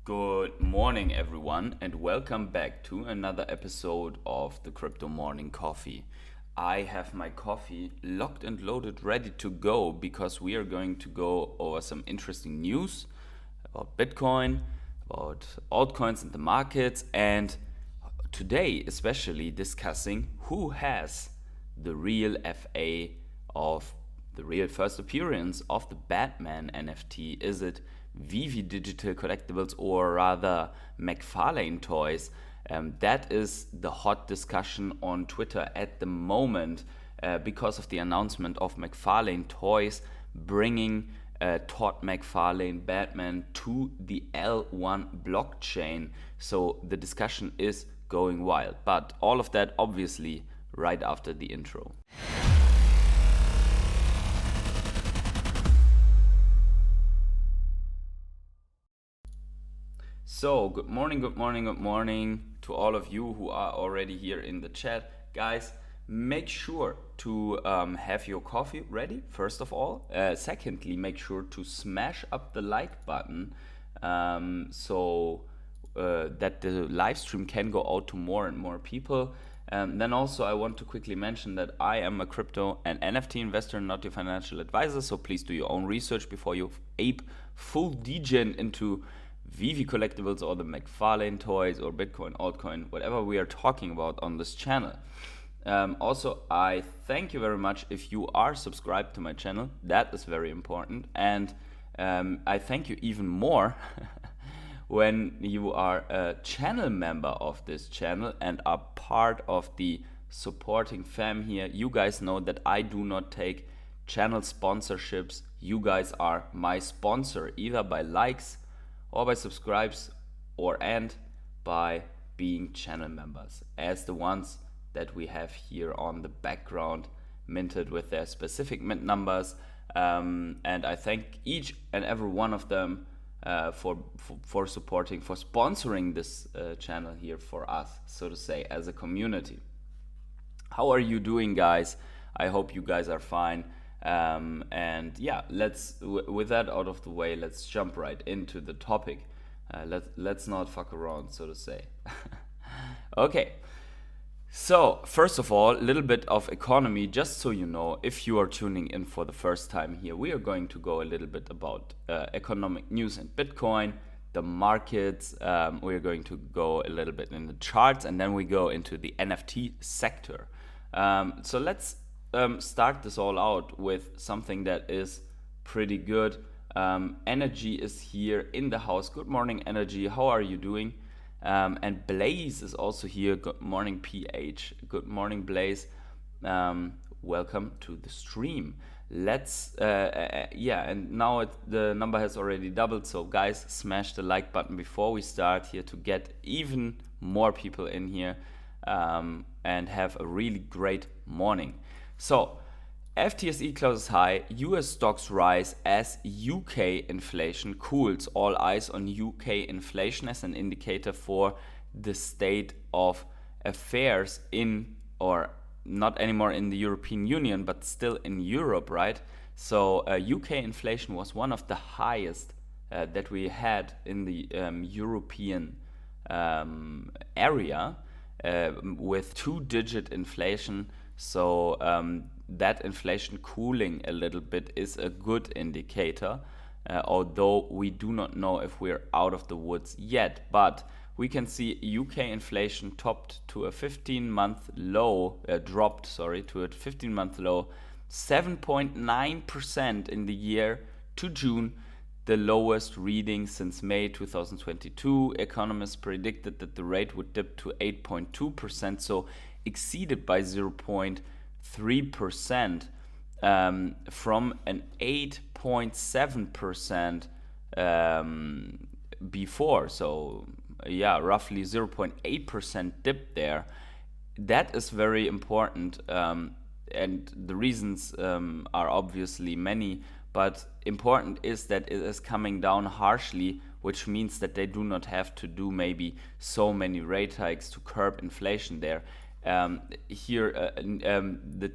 Good morning, everyone, and welcome back to another episode of the Crypto Morning Coffee. I have my coffee locked and loaded, ready to go, because we are going to go over some interesting news about Bitcoin, about altcoins in the markets, and today especially discussing who has the real FA of the real first appearance of the Batman NFT. Is it Veve Digital Collectibles or rather McFarlane Toys? That is the hot discussion on Twitter at the moment because of the announcement of McFarlane Toys bringing Todd McFarlane Batman to the L1 blockchain. So the discussion is going wild, but all of that obviously right after the intro. So, good morning to all of you who are already here in the chat. Guys, make sure to have your coffee ready, first of all. Secondly, make sure to smash up the like button so that the live stream can go out to more and more people. Then also I want to quickly mention that I am a crypto and NFT investor, not your financial advisor, so please do your own research before you ape full degen into Veve collectibles or the McFarlane Toys or Bitcoin, altcoin, whatever we are talking about on this channel. Also, I thank you very much if you are subscribed to my channel. That is very important. And I thank you even more when you are a channel member of this channel and are part of the supporting fam here. You guys know that I do not take channel sponsorships. You guys are my sponsor, either by likes or by subscribes and by being channel members, as the ones that we have here on the background minted with their specific mint numbers. And I thank each and every one of them for supporting, for sponsoring this channel here for us, so to say, as a community. How are you doing, guys? I hope you guys are fine. And yeah, with that out of the way, let's jump right into the topic. Let's not fuck around, so to say. Okay, so first of all, a little bit of economy, just so you know, if you are tuning in for the first time here, we are going to go a little bit about economic news and Bitcoin, the markets. We are going to go a little bit in the charts, and then we go into the NFT sector. So let's start this all out with something that is pretty good. Energy is here in the house. Good morning, Energy. How are you doing? And Blaze is also here. Good morning, PH. Good morning, Blaze. Welcome to the stream. Let's and now the number has already doubled, so guys, smash the like button before we start here to get even more people in here and have a really great morning. So, FTSE closes high, US stocks rise as UK inflation cools. All eyes on UK inflation as an indicator for the state of affairs in, or not anymore in the European Union, but still in Europe, right? So UK inflation was one of the highest that we had in the European area with two-digit inflation. So that inflation cooling a little bit is a good indicator, although we do not know if we're out of the woods yet. But we can see UK inflation topped to a 15-month low, dropped to a 15-month low, 7.9% in the year to June, the lowest reading since May 2022. Economists predicted that the rate would dip to 8.2%, so exceeded by 0.3% from an 8.7% before. So yeah, roughly 0.8% dip there. That is very important, and the reasons are obviously many, but important is that it is coming down harshly, which means that they do not have to do maybe so many rate hikes to curb inflation there. The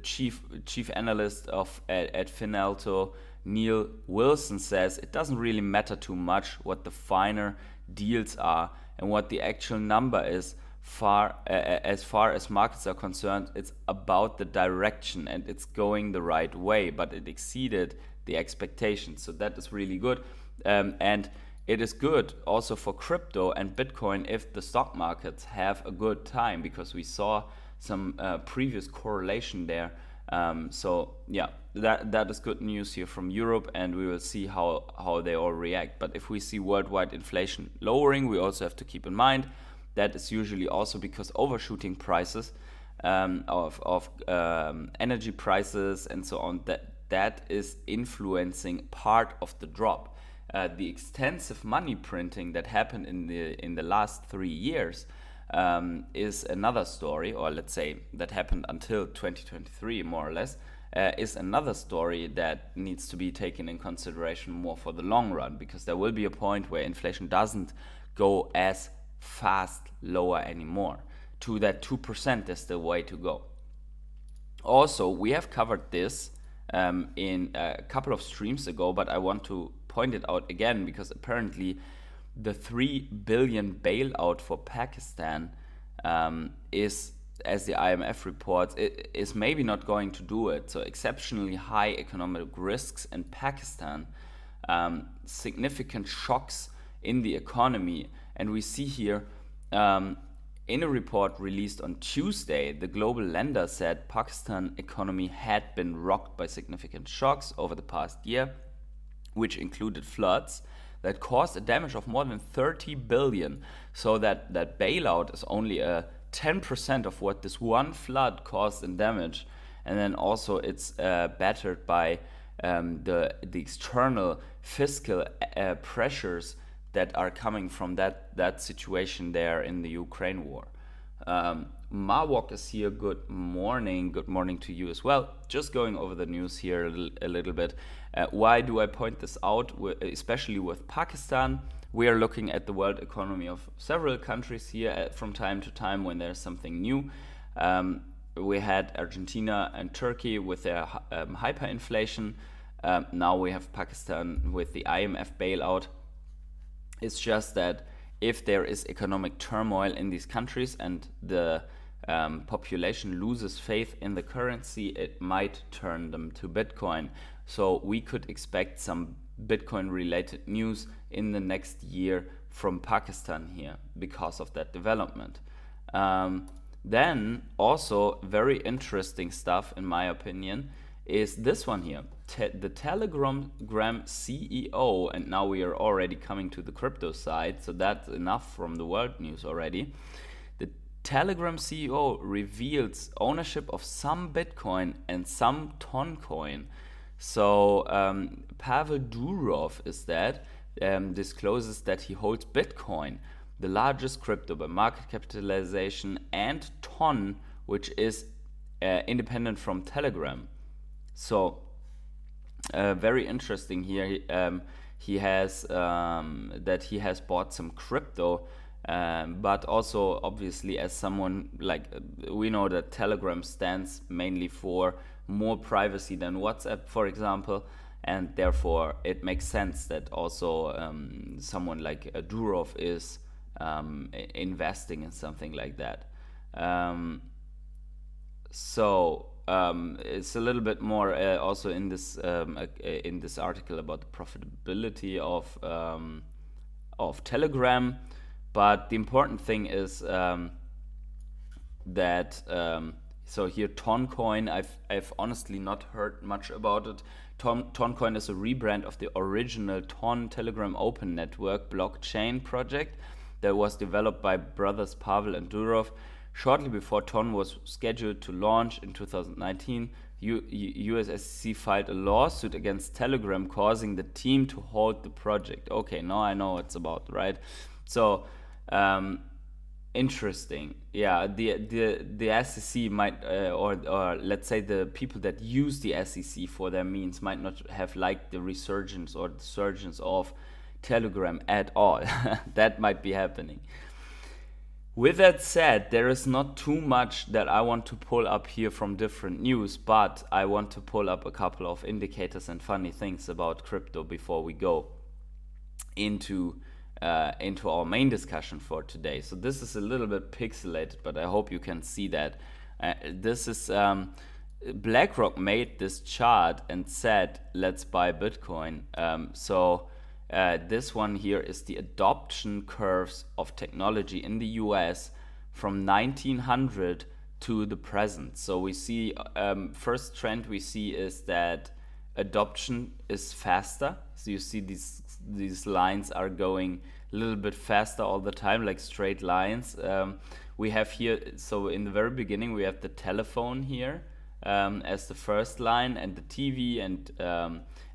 chief analyst at Finalto, Neil Wilson, says it doesn't really matter too much what the finer deals are and what the actual number is. As far as markets are concerned, it's about the direction and it's going the right way, but it exceeded the expectations. So that is really good. And it is good also for crypto and Bitcoin if the stock markets have a good time, because we saw some previous correlation there. So yeah, that is good news here from Europe, and we will see how they all react. But if we see worldwide inflation lowering, we also have to keep in mind that is usually also because overshooting prices of energy prices and so on, that is influencing part of the drop. The extensive money printing that happened in the last 3 years is another story, or let's say that happened until 2023 more or less, is another story that needs to be taken in consideration more for the long run, because there will be a point where inflation doesn't go as fast lower anymore. To that 2% is the way to go. Also, we have covered this in a couple of streams ago, but I want to point it out again, because apparently the 3 billion bailout for Pakistan is, as the IMF reports, it is maybe not going to do it. So exceptionally high economic risks in Pakistan, significant shocks in the economy. And we see here in a report released on Tuesday, the global lender said Pakistan economy had been rocked by significant shocks over the past year, which included floods that caused a damage of more than 30 billion. So that bailout is only 10% of what this one flood caused in damage. And then also it's battered by the external fiscal pressures that are coming from that situation there in the Ukraine war. Marwok is here. Good morning to you as well. Just going over the news here a little bit. Why do I point this out, especially with Pakistan? We are looking at the world economy of several countries here from time to time when there's something new. We had Argentina and Turkey with their hyperinflation. Now we have Pakistan with the IMF bailout. It's just that if there is economic turmoil in these countries and the population loses faith in the currency, it might turn them to Bitcoin. So we could expect some Bitcoin related news in the next year from Pakistan here because of that development. Then also very interesting stuff in my opinion is this one here. The Telegram CEO, and now we are already coming to the crypto side, so that's enough from the world news already. The Telegram CEO reveals ownership of some Bitcoin and some Toncoin. So Pavel Durov is that, discloses that he holds Bitcoin, the largest crypto by market capitalization, and Ton, which is independent from Telegram. So very interesting here. He has that he has bought some crypto, but also obviously as someone like we know that Telegram stands mainly for more privacy than WhatsApp, for example, and therefore it makes sense that also someone like Durov is investing in something like that. It's a little bit more also in this article about the profitability of Telegram, but the important thing is that so here Toncoin, I've honestly not heard much about it. Toncoin is a rebrand of the original Ton Telegram Open Network blockchain project that was developed by brothers Pavel and Durov. Shortly before Ton was scheduled to launch in 2019, US SEC filed a lawsuit against Telegram, causing the team to halt the project. Okay, now I know what it's about, right? So, interesting. Yeah, the SEC might, or let's say the people that use the SEC for their means might not have liked the resurgence or the surgence of Telegram at all. That might be happening. With that said, there is not too much that I want to pull up here from different news, but I want to pull up a couple of indicators and funny things about crypto before we go into into our main discussion for today. So this is a little bit pixelated, but I hope you can see that. This is BlackRock made this chart and said, let's buy Bitcoin. This one here is the adoption curves of technology in the US from 1900 to the present. So we see, first trend we see is that adoption is faster. So you see these lines are going a little bit faster all the time, like straight lines. We have here, so in the very beginning, we have the telephone here as the first line, and the TV and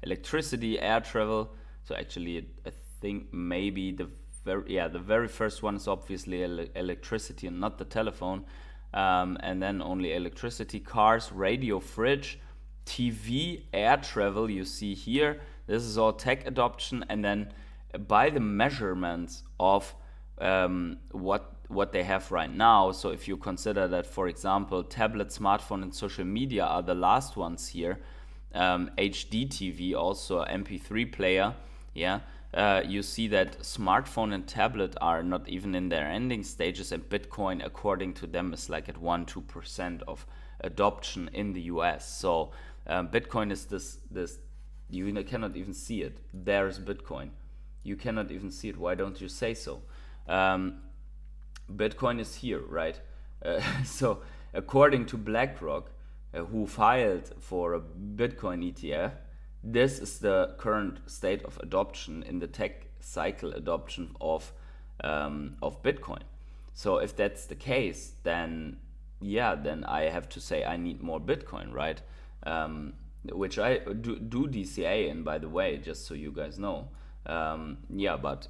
electricity, air travel. So actually, I think maybe the very first one is obviously electricity and not the telephone. And then only electricity, cars, radio, fridge, TV, air travel, you see here. This is all tech adoption, and then by the measurements of what they have right now. So if you consider that, for example, tablet, smartphone, and social media are the last ones here, HD TV, also MP3 player, you see that smartphone and tablet are not even in their ending stages, and Bitcoin, according to them, is like at 1-2% of adoption in the US. So Bitcoin is this you cannot even see it. There's Bitcoin. You cannot even see it. Why don't you say so? Bitcoin is here, right? So according to BlackRock, who filed for a Bitcoin ETF, this is the current state of adoption in the tech cycle adoption of Bitcoin. So if that's the case, then I have to say I need more Bitcoin, right? Which I do DCA in, by the way, just so you guys know. But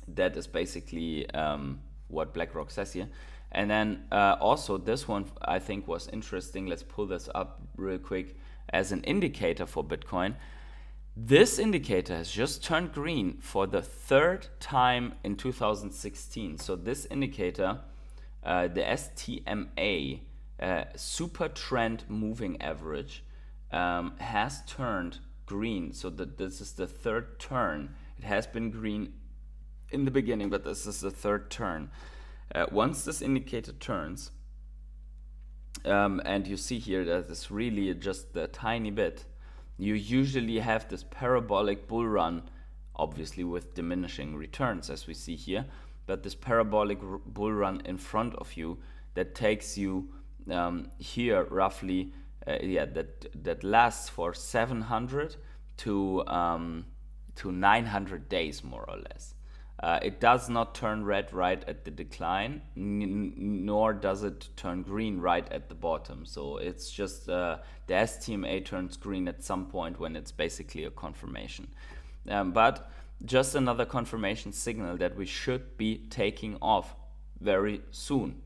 that is basically what BlackRock says here. And then also this one I think was interesting. Let's pull this up real quick as an indicator for Bitcoin. This indicator has just turned green for the third time in 2016. So this indicator, the STMA, super trend moving average, has turned green. So this is the third turn. It has been green in the beginning, but this is the third turn. Once this indicator turns, and you see here that it's really just a tiny bit, you usually have this parabolic bull run, obviously with diminishing returns as we see here, but this parabolic bull run in front of you that takes you here roughly, that lasts for 700 to 900 days more or less. It does not turn red right at the decline, nor does it turn green right at the bottom. So it's just the STMA turns green at some point when it's basically a confirmation. But just another confirmation signal that we should be taking off very soon.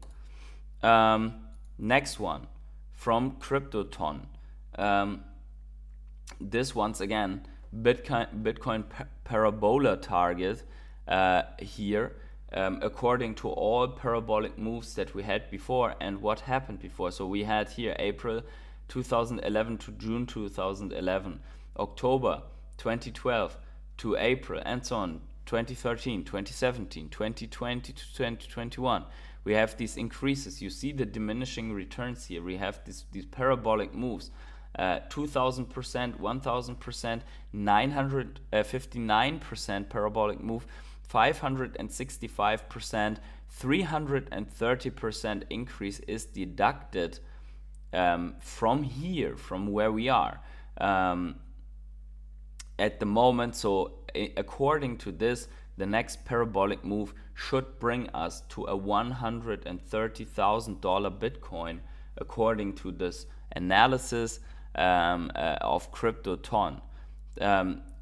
Next one from Cryptoton. This once again, Bitcoin Parabola target. Here, according to all parabolic moves that we had before and what happened before. So we had here April 2011 to June 2011, October 2012 to April, and so on, 2013, 2017, 2020 to 2021. We have these increases. You see the diminishing returns here. We have these parabolic moves. 2,000%, 1,000%, 959% parabolic move, 565%, 330% increase is deducted from here, from where we are at the moment. So according to this, the next parabolic move should bring us to a $130,000 Bitcoin, according to this analysis of Cryptoton.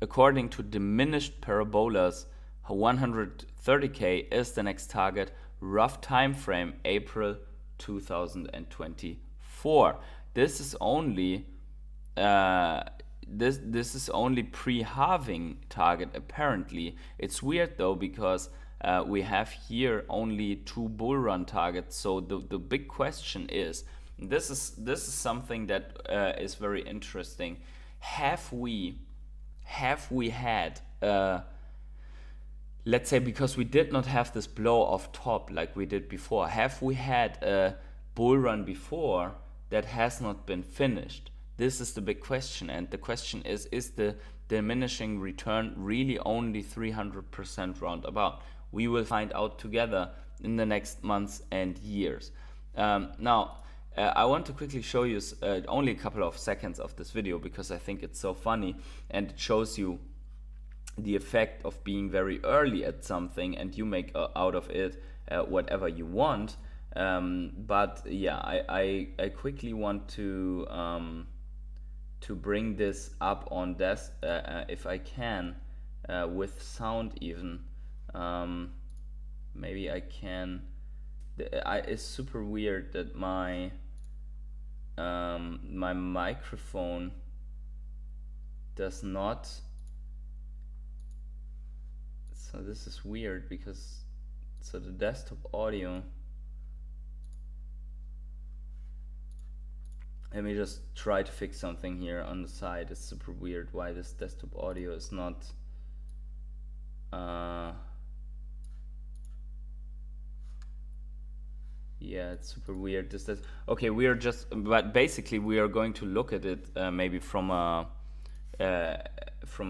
According to diminished parabolas, 130K is the next target. Rough time frame April 2024. This is only this is only pre-halving target apparently. It's weird though, because we have here only 2 bull run targets. So the big question is, this is something that is very interesting. Have we had let's say, because we did not have this blow off top like we did before. Have we had a bull run before that has not been finished? This is the big question, and the question is the diminishing return really only 300% roundabout? We will find out together in the next months and years. Now, I want to quickly show you only a couple of seconds of this video because I think it's so funny, and it shows you the effect of being very early at something and you make out of it whatever you want. But yeah, I quickly want to bring this up on desk if I can, with sound even. Maybe I can. It's super weird that my my microphone does not. So this is weird because the desktop audio. Let me just try to fix something here on the side. It's super weird why this desktop audio is not yeah, it's super weird. Okay, we are just, but basically we are going to look at it maybe from a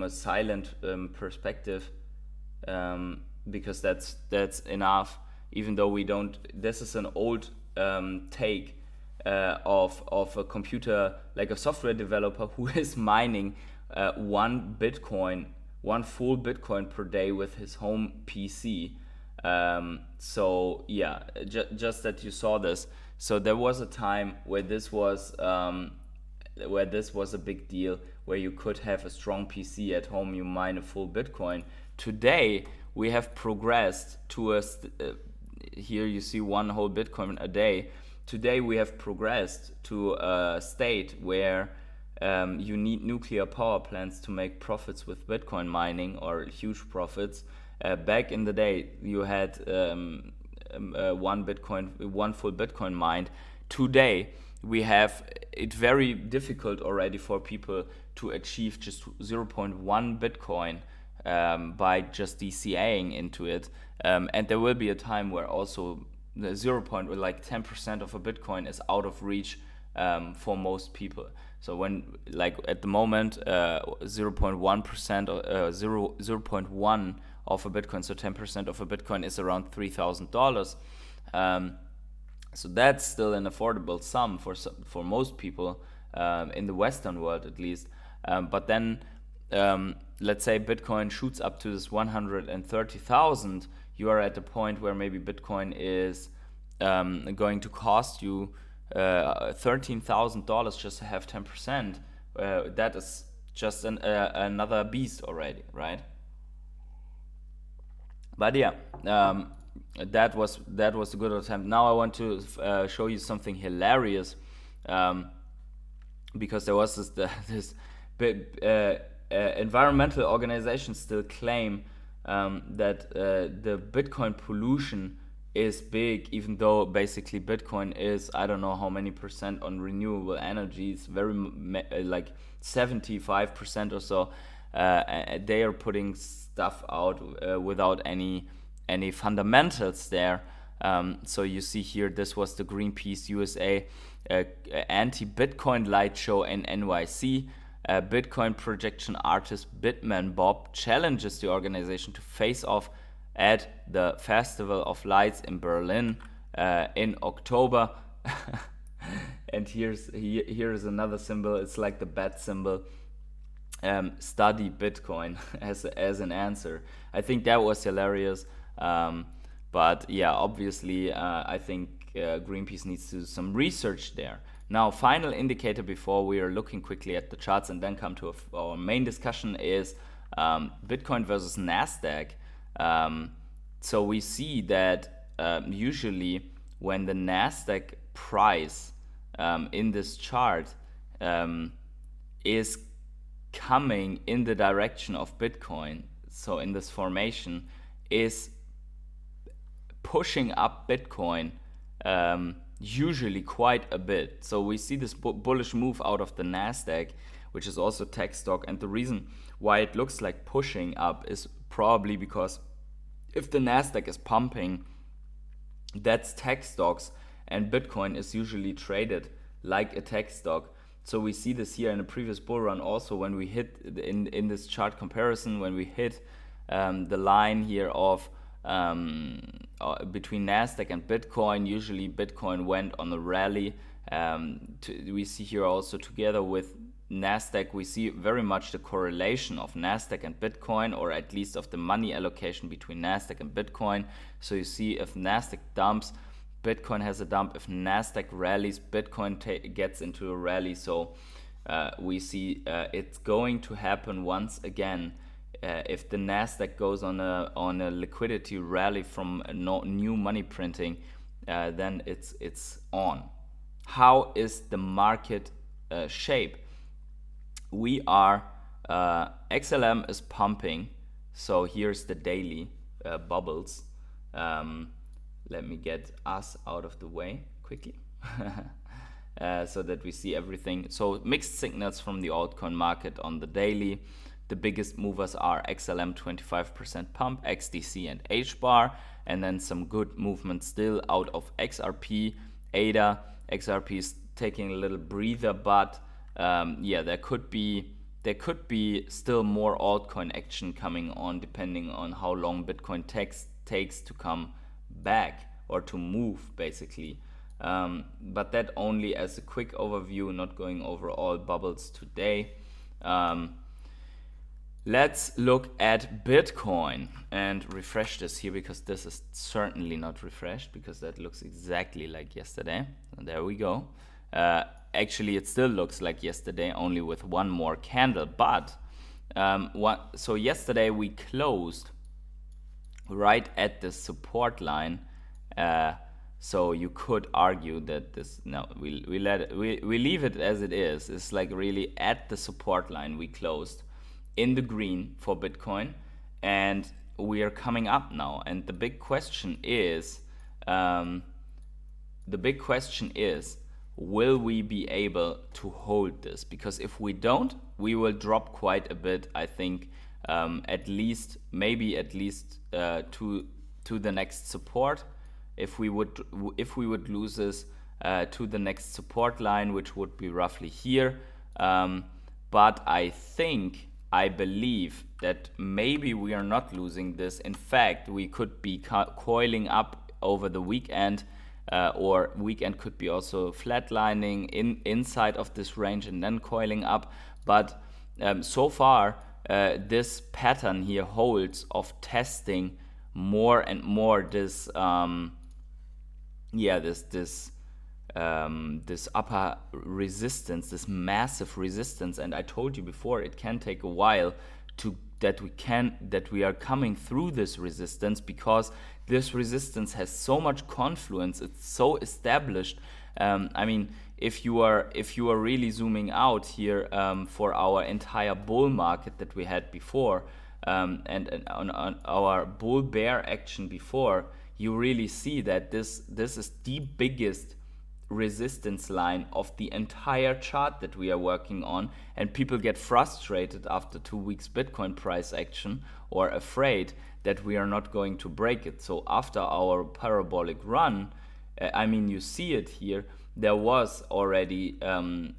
silent perspective, because that's enough. Even though we don't, this is an old take of a computer, like a software developer who is mining one full Bitcoin per day with his home PC. So yeah, just that you saw this. So there was a time where this was a big deal, where you could have a strong PC at home, you mine a full Bitcoin. Today we have progressed to here you see one whole Bitcoin a day. Today we have progressed to a state where you need nuclear power plants to make profits with Bitcoin mining, or huge profits. Back in the day, you had one full Bitcoin mined. Today, we have it very difficult already for people to achieve just 0.1 Bitcoin by just DCAing into it. And there will be a time where also the 10% of a Bitcoin is out of reach for most people. So when, like at the moment, 0.1% or 0.1 of a Bitcoin, so 10% of a Bitcoin is around $3,000. So that's still an affordable sum for most people in the Western world, at least. But then, let's say Bitcoin shoots up to this 130,000. You are at the point where maybe Bitcoin is going to cost you $13,000 just to have 10%. That is just another beast already, right? But yeah, that was a good attempt. Now I want to show you something hilarious, because there was this environmental organizations still claim that the Bitcoin pollution is big, even though basically Bitcoin is, I don't know how many percent on renewable energy. It's very like 75% or so. They are putting stuff out without any fundamentals there. So you see here, this was the Greenpeace USA anti-Bitcoin light show in NYC. Bitcoin projection artist Bitman Bob challenges the organization to face off at the Festival of Lights in Berlin in October. And here's another symbol. It's like the bat symbol. Study Bitcoin as an answer. I think that was hilarious. But yeah, obviously, I think Greenpeace needs to do some research there. Now, final indicator before we are looking quickly at the charts and then come to our main discussion is Bitcoin versus NASDAQ. So we see that usually when the NASDAQ price in this chart is coming in the direction of Bitcoin, so in this formation, is pushing up Bitcoin usually quite a bit. So we see this bullish move out of the NASDAQ, which is also tech stock, and the reason why it looks like pushing up is probably because if the NASDAQ is pumping, that's tech stocks, and Bitcoin is usually traded like a tech stock. So we see this here in a previous bull run also, when we hit in this chart comparison, when we hit the line here of between NASDAQ and Bitcoin. Usually Bitcoin went on a rally. We see here also together with NASDAQ, we see very much the correlation of NASDAQ and Bitcoin, or at least of the money allocation between NASDAQ and Bitcoin. So you see if NASDAQ dumps, Bitcoin has a dump. If NASDAQ rallies, Bitcoin gets into a rally. So we see it's going to happen once again. If the NASDAQ goes on a liquidity rally from new money printing, then it's on. How is the market shape? We are XLM is pumping. So here's the daily bubbles. Let me get us out of the way quickly so that we see everything. So mixed signals from the altcoin market on the daily. The biggest movers are XLM 25% pump, XDC and HBAR, and then some good movement still out of XRP, ADA. XRP is taking a little breather, but yeah, there could be still more altcoin action coming on, depending on how long Bitcoin takes to come back or to move, basically. But that only as a quick overview, not going over all bubbles today. Let's look at Bitcoin and refresh this here, because this is certainly not refreshed, because that looks exactly like yesterday. And there we go. Actually, it still looks like yesterday, only with one more candle. But so yesterday we closed right at the support line. So you could argue that this, no, we leave it as it is. It's like really at the support line we closed in the green for Bitcoin, and we are coming up now. And the big question is, will we be able to hold this? Because if we don't, we will drop quite a bit. I think at least to the next support. If we would lose this to the next support line, which would be roughly here. But I believe that maybe we are not losing this. In fact, we could be coiling up over the weekend, or weekend could be also flatlining inside of this range and then coiling up. But so far, this pattern here holds of testing more and more this this upper resistance, this massive resistance. And I told you before, it can take a while that we are coming through this resistance, because this resistance has so much confluence. It's so established. I mean, if you are really zooming out here for our entire bull market that we had before, and on our bull bear action before, you really see that this is the biggest resistance line of the entire chart that we are working on. And people get frustrated after 2 weeks Bitcoin price action, or afraid that we are not going to break it. So after our parabolic run, I mean, you see it here, there was already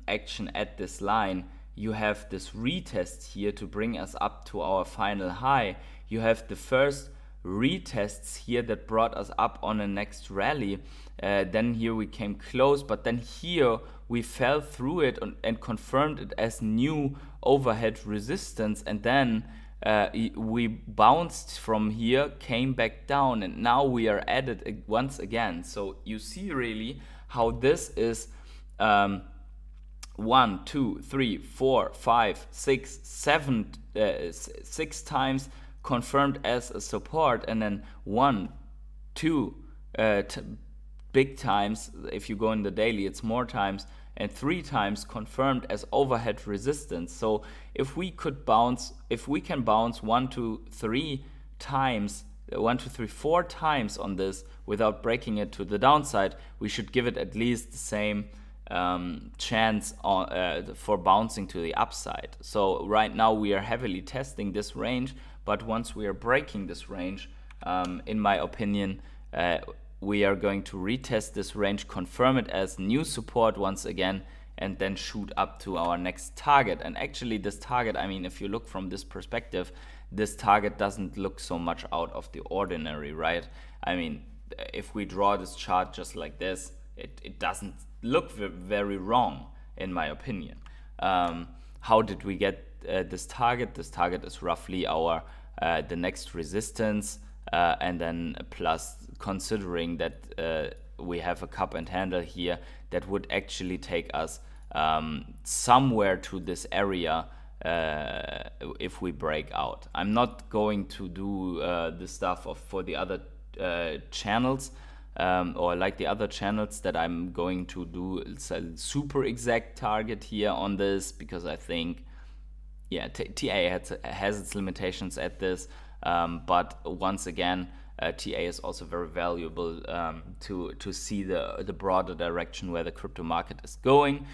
action at this line. You have this retest here to bring us up to our final high. You have the first retests here that brought us up on a next rally. Then here we came close, but then here we fell through it and confirmed it as new overhead resistance. And then we bounced from here, came back down, and now we are at it once again. So you see really how this is 1, 2, 3, 4, 5, 6, 7, 6 times confirmed as a support, and then 1, 2 big times. If you go in the daily, it's more times, and 3 times confirmed as overhead resistance. So if we can bounce 1, 2, 3 times, 1, 2, 3, 4 times on this without breaking it to the downside, we should give it at least the same chance for bouncing to the upside. So right now we are heavily testing this range, but once we are breaking this range, In my opinion, we are going to retest this range, confirm it as new support once again, and then shoot up to our next target. And actually this target, I mean, if you look from this perspective, this target doesn't look so much out of the ordinary, right? I mean, if we draw this chart just like this, it doesn't look very wrong, in my opinion. How did we get this target? This target is roughly our the next resistance, and then plus considering that we have a cup and handle here, that would actually take us somewhere to this area if we break out. I'm not going to do the stuff for the other channels, or like the other channels, that I'm going to do a super exact target here on this, because I think, yeah, TA has its limitations at this, but once again, TA is also very valuable to see the broader direction where the crypto market is going.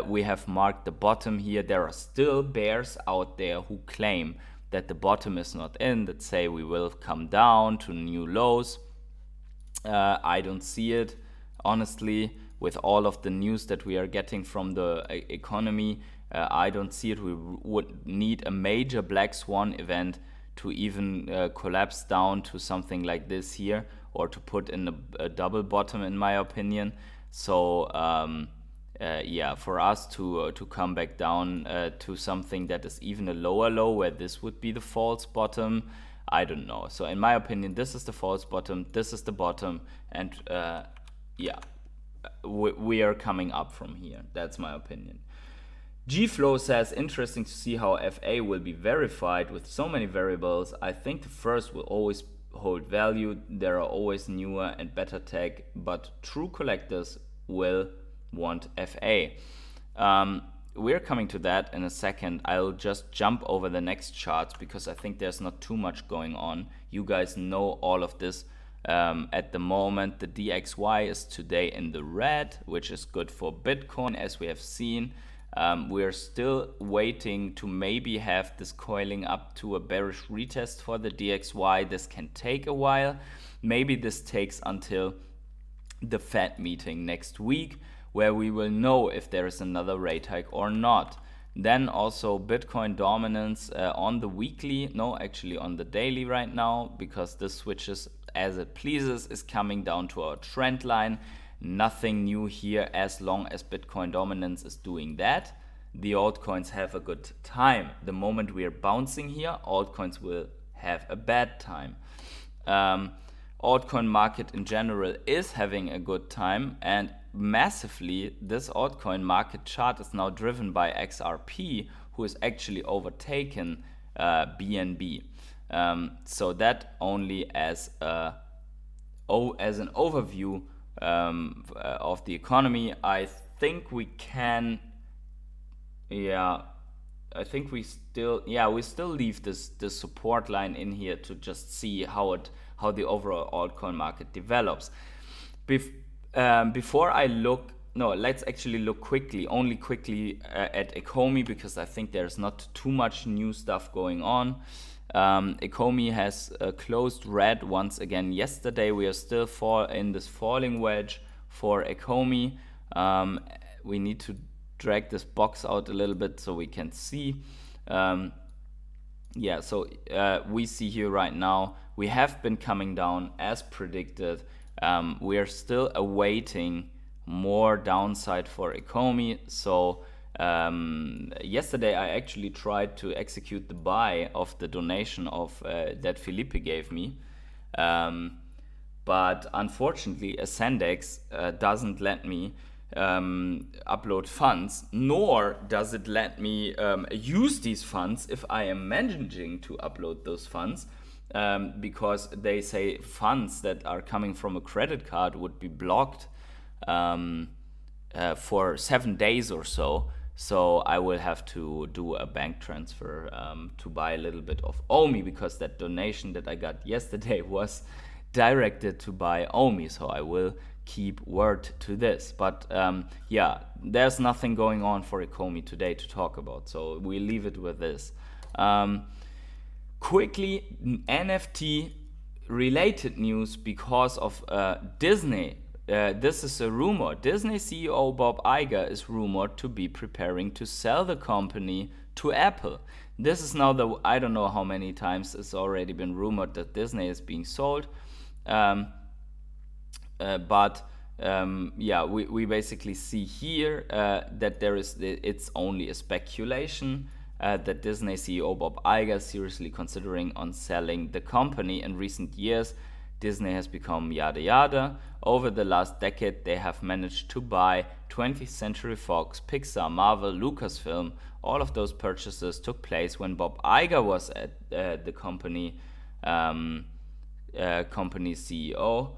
We have marked the bottom here. There are still bears out there who claim that the bottom is not in, that say we will come down to new lows. I don't see it, honestly, with all of the news that we are getting from the economy. I don't see it. We would need a major black swan event to even collapse down to something like this here, or to put in a double bottom, in my opinion. So yeah, for us to come back down to something that is even a lower low, where this would be the false bottom, I don't know. So in my opinion, this is the false bottom, this is the bottom, and yeah, we are coming up from here. That's my opinion. G-Flow says, interesting to see how FA will be verified with so many variables. I think the first will always hold value. There are always newer and better tech, but true collectors will want FA. We're coming to that in a second. I'll just jump over the next charts because I think there's not too much going on. You guys know all of this. At the moment, the DXY is today in the red, which is good for Bitcoin, as we have seen. We're still waiting to maybe have this coiling up to a bearish retest for the DXY. This can take a while. Maybe this takes until the Fed meeting next week, where we will know if there is another rate hike or not. Then also Bitcoin dominance on the weekly, no, actually on the daily right now, because this switches as it pleases, is coming down to our trend line. Nothing new here as long as Bitcoin dominance is doing that. The altcoins have a good time. The moment we are bouncing here, altcoins will have a bad time. Altcoin market in general is having a good time, and massively this altcoin market chart is now driven by XRP, who is actually overtaken BNB. So that only as an overview of the economy. I think we can, yeah, I think we still leave this support line in here to just see how the overall altcoin market develops. Before I look, no, let's actually look quickly at Ecomi, because I think there's not too much new stuff going on. Ecomi has closed red once again yesterday. We are still in this falling wedge for Ecomi. We need to drag this box out a little bit so we can see. Yeah, so we see here right now, we have been coming down as predicted. We are still awaiting more downside for Ecomi. So yesterday I actually tried to execute the buy of the donation of that Felipe gave me, but unfortunately Ascendex doesn't let me upload funds, nor does it let me use these funds if I am managing to upload those funds, because they say funds that are coming from a credit card would be blocked for 7 days or so. So I will have to do a bank transfer to buy a little bit of OMI, because that donation that I got yesterday was directed to buy OMI. So I will keep word to this. But yeah, there's nothing going on for Ecomi today to talk about. So we leave it with this. Quickly, NFT related news because of Disney. This is a rumor. Disney CEO Bob Iger is rumored to be preparing to sell the company to Apple. This is now I don't know how many times it's already been rumored that Disney is being sold. Yeah, we basically see here that it's only a speculation that Disney CEO Bob Iger is seriously considering on selling the company. In recent years, Disney has become yada yada. Over the last decade, they have managed to buy 20th Century Fox, Pixar, Marvel, Lucasfilm. All of those purchases took place when Bob Iger was at the company CEO.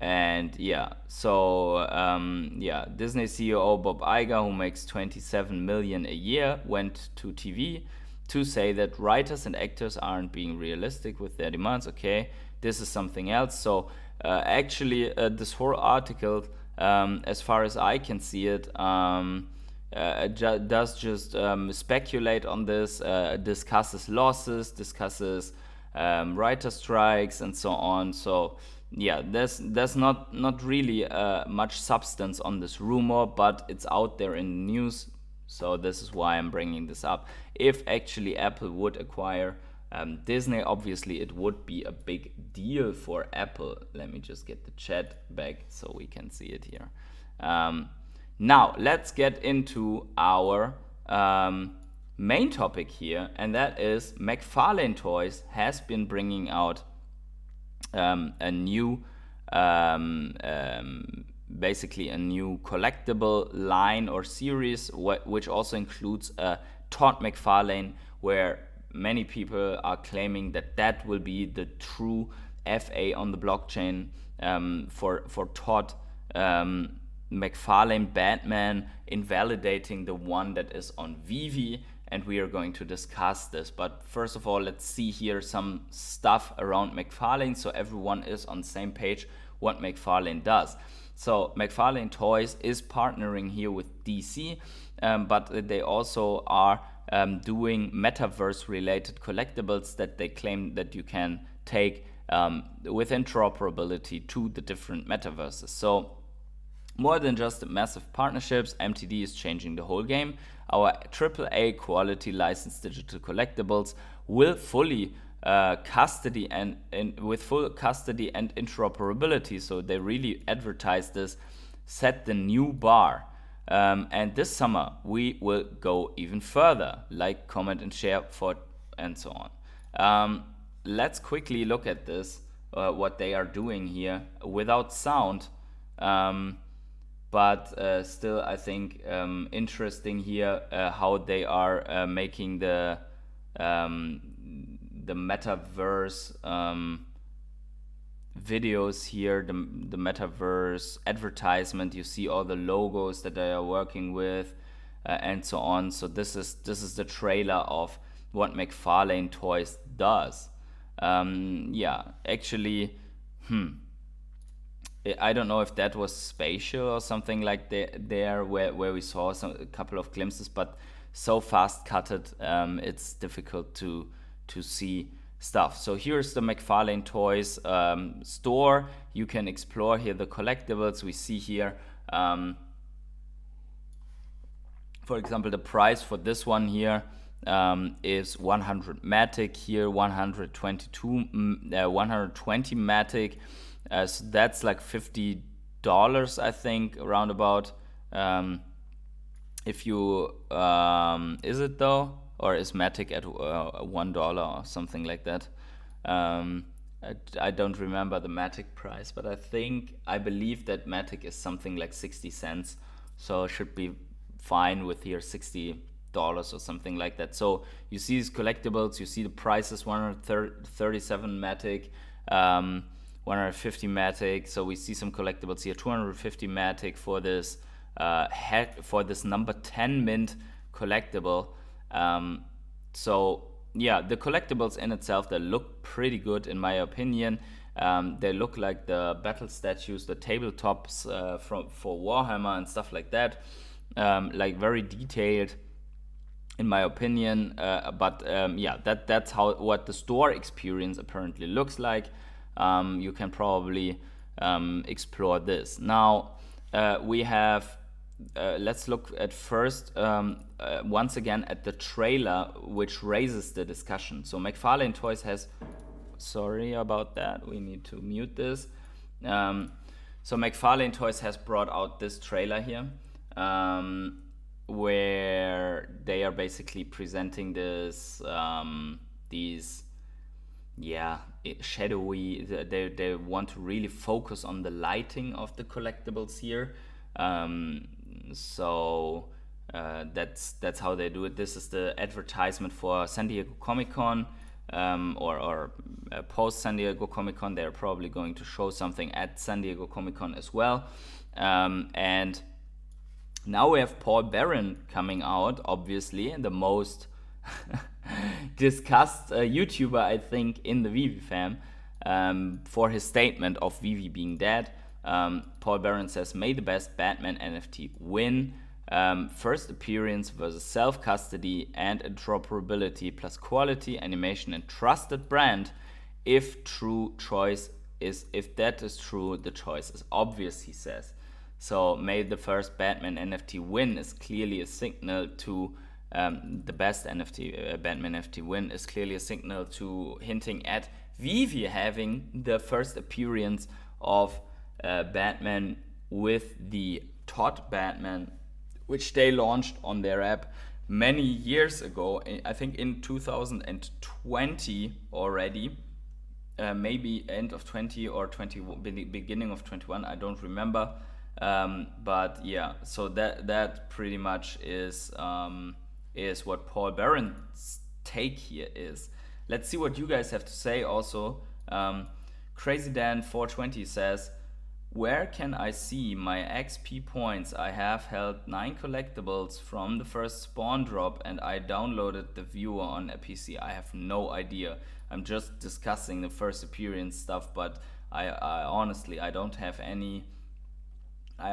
And yeah, so Disney CEO Bob Iger, who makes 27 million a year, went to TV to say that writers and actors aren't being realistic with their demands. Okay, this is something else. So actually, this whole article, as far as I can see it, does just speculate on this, discusses losses, discusses writer strikes, and so on. So yeah, there's not really much substance on this rumor, but it's out there in the news. So this is why I'm bringing this up. If actually Apple would acquire Disney, obviously it would be a big deal for Apple. Let me just get the chat back so we can see it here. Now let's get into our main topic here, and that is McFarlane Toys has been bringing out a new basically a new collectible line or series, which also includes a Todd McFarlane, where many people are claiming that will be the true FA on the blockchain for Todd McFarlane Batman, invalidating the one that is on Veve. And we are going to discuss this. But first of all, let's see here some stuff around McFarlane so everyone is on the same page what McFarlane does. So McFarlane Toys is partnering here with DC, but they also are doing metaverse related collectibles that they claim that you can take with interoperability to the different metaverses. So more than just massive partnerships, MTD is changing the whole game. Our AAA quality licensed digital collectibles will fully custody and with full custody and interoperability. So they really advertise this, set the new bar. And this summer we will go even further. Like, comment, and share and so on. Let's quickly look at this, what they are doing here without sound. But still, I think interesting here how they are making the metaverse videos here, the metaverse advertisement. You see all the logos that they are working with, and so on. So this is the trailer of what McFarlane Toys does. Yeah, actually, I don't know if that was spatial or something like there where we saw a couple of glimpses, but so fast cutted, it's difficult to see stuff. So here's the McFarlane Toys store. You can explore here the collectibles. We see here, for example, the price for this one here is 100 Matic here, 120 Matic. So that's like $50, I think, around about. If you is it though, or is Matic at $1 or something like that? I don't remember the Matic price, but I believe that Matic is something like 60 cents, so it should be fine with here $60 or something like that. So you see these collectibles, you see the prices: 137 Matic. 150 Matic. So we see some collectibles here. 250 Matic for this for this number 10 mint collectible. So yeah, the collectibles in itself, they look pretty good in my opinion. They look like the battle statues, the tabletops for Warhammer and stuff like that. Like very detailed. in my opinion. But yeah, that's what the store experience apparently looks like. You can probably explore this. Now we have. Let's look at first once again at the trailer, which raises the discussion. So McFarlane Toys has. Sorry about that. We need to mute this. So McFarlane Toys has brought out this trailer here, where they are basically presenting this, these, shadowy. They want to really focus on the lighting of the collectibles here. So that's how they do it. This is the advertisement for San Diego Comicon. Or post San Diego Comicon. They're probably going to show something at San Diego Comicon as well. And now we have Paul Barron coming out, obviously, the most discussed YouTuber, I think, in the Veve fam, for his statement of Veve being dead. Paul Barron says, "May the best Batman NFT win. First appearance versus self-custody and interoperability plus quality, animation, and trusted brand. If that is true, the choice is obvious," he says. So may the first Batman NFT win is clearly a signal to the best Batman NFT win is clearly a signal to hinting at Veve having the first appearance of Batman with the Todd Batman, which they launched on their app many years ago. I think in 2020 already, maybe end of 20 or 21, beginning of 21. I don't remember. But yeah, so that pretty much is what Paul Barron's take here is. Let's see what you guys have to say. Also, Crazy Dan 420 says, "Where can I see my XP points? I have held 9 collectibles from the first spawn drop and I downloaded the viewer on a PC. I have no idea. I'm just discussing the first appearance stuff, but I honestly don't have any. I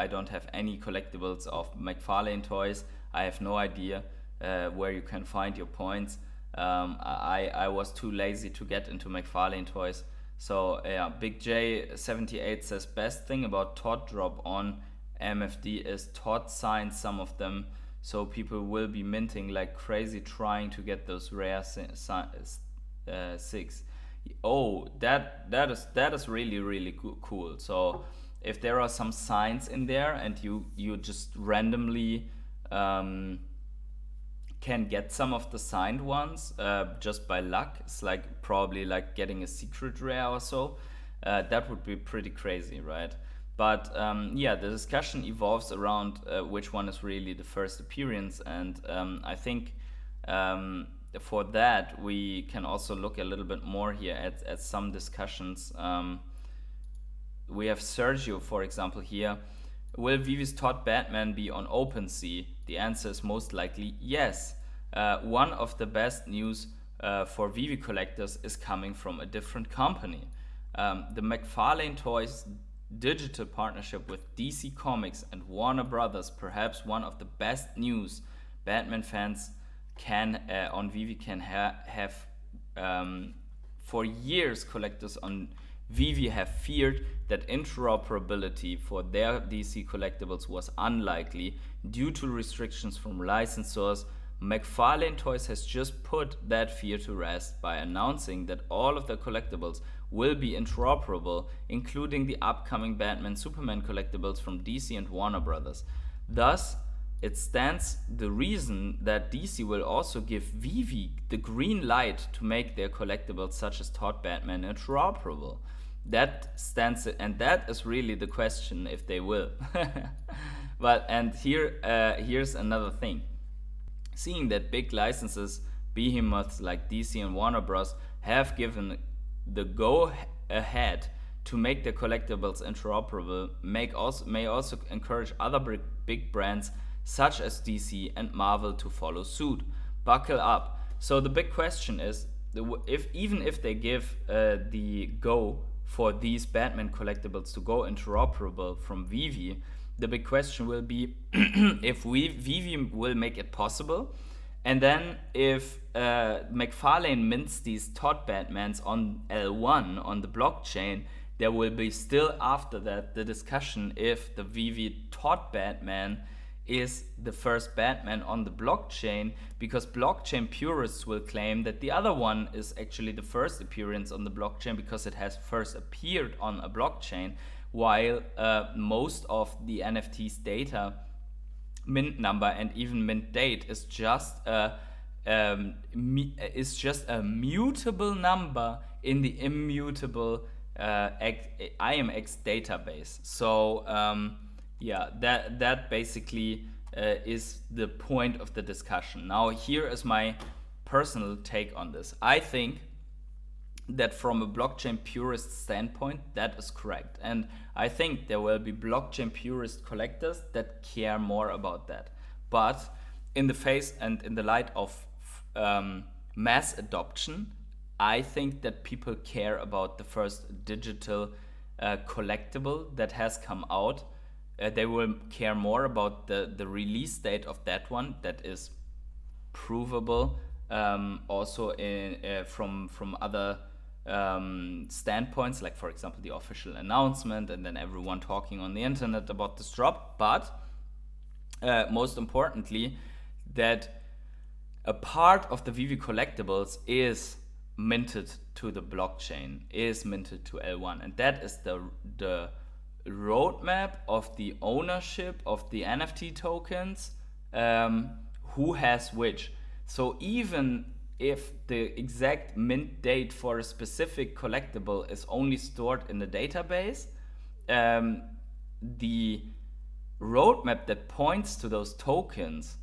don't have any collectibles of McFarlane Toys. I have no idea where you can find your points. I was too lazy to get into McFarlane Toys." So yeah, Big J78 says, "Best thing about Todd drop on MFD is Todd signed some of them, so people will be minting like crazy trying to get those rare 6. Oh, that is really cool. So if there are some signs in there and you just randomly can get some of the signed ones just by luck, it's like probably like getting a secret rare or so, that would be pretty crazy, right? But yeah, the discussion evolves around which one is really the first appearance, and I think for that we can also look a little bit more here at some discussions. We have Sergio, for example, here. "Will Veve's Todd Batman be on OpenSea? The answer is most likely yes. One of the best news for Veve collectors is coming from a different company. The McFarlane Toys digital partnership with DC Comics and Warner Brothers, perhaps one of the best news Batman fans can on Veve can have. For years, collectors on Veve have feared that interoperability for their DC collectibles was unlikely due to restrictions from licensors. McFarlane Toys has just put that fear to rest by announcing that all of their collectibles will be interoperable, including the upcoming Batman Superman collectibles from DC and Warner Brothers. Thus, it stands the reason that DC will also give Veve the green light to make their collectibles such as Todd Batman interoperable. That stands, and that is really the question if they will." Here's another thing. Seeing that big licenses, behemoths like DC and Warner Bros. Have given the go ahead to make their collectibles interoperable, may also encourage other big brands such as DC and Marvel to follow suit. Buckle up. So the big question is, even if they give the go for these Batman collectibles to go interoperable from Veve, the big question will be if Veve will make it possible, and then if McFarlane mints these Todd Batmans on L1 on the blockchain, there will be still after that the discussion if the Veve Todd Batman is the first Batman on the blockchain, because blockchain purists will claim that the other one is actually the first appearance on the blockchain because it has first appeared on a blockchain, while most of the NFT's data, mint number and even mint date, is just a mutable number in the immutable IMX database. So yeah, that basically is the point of the discussion. Now, here is my personal take on this. I think that from a blockchain purist standpoint, that is correct. And I think there will be blockchain purist collectors that care more about that. But in the face and in the light of mass adoption, I think that people care about the first digital collectible that has come out. They will care more about the release date of that one that is provable, also from other standpoints, like for example the official announcement and then everyone talking on the internet about this drop. But most importantly, that a part of the Veve collectibles is minted to the blockchain, is minted to L1, and that is the roadmap of the ownership of the NFT tokens, who has which. So even if the exact mint date for a specific collectible is only stored in the database, the roadmap that points to those tokens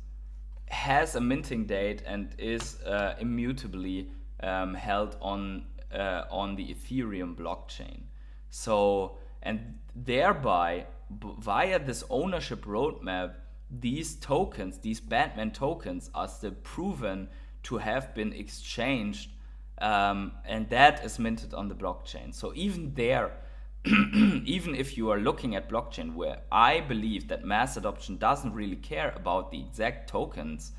has a minting date and is immutably held on the Ethereum blockchain. So, and thereby, via this ownership roadmap, these tokens, these Batman tokens, are still proven to have been exchanged, and that is minted on the blockchain. So even there, even if you are looking at blockchain, where I believe that mass adoption doesn't really care about the exact tokens,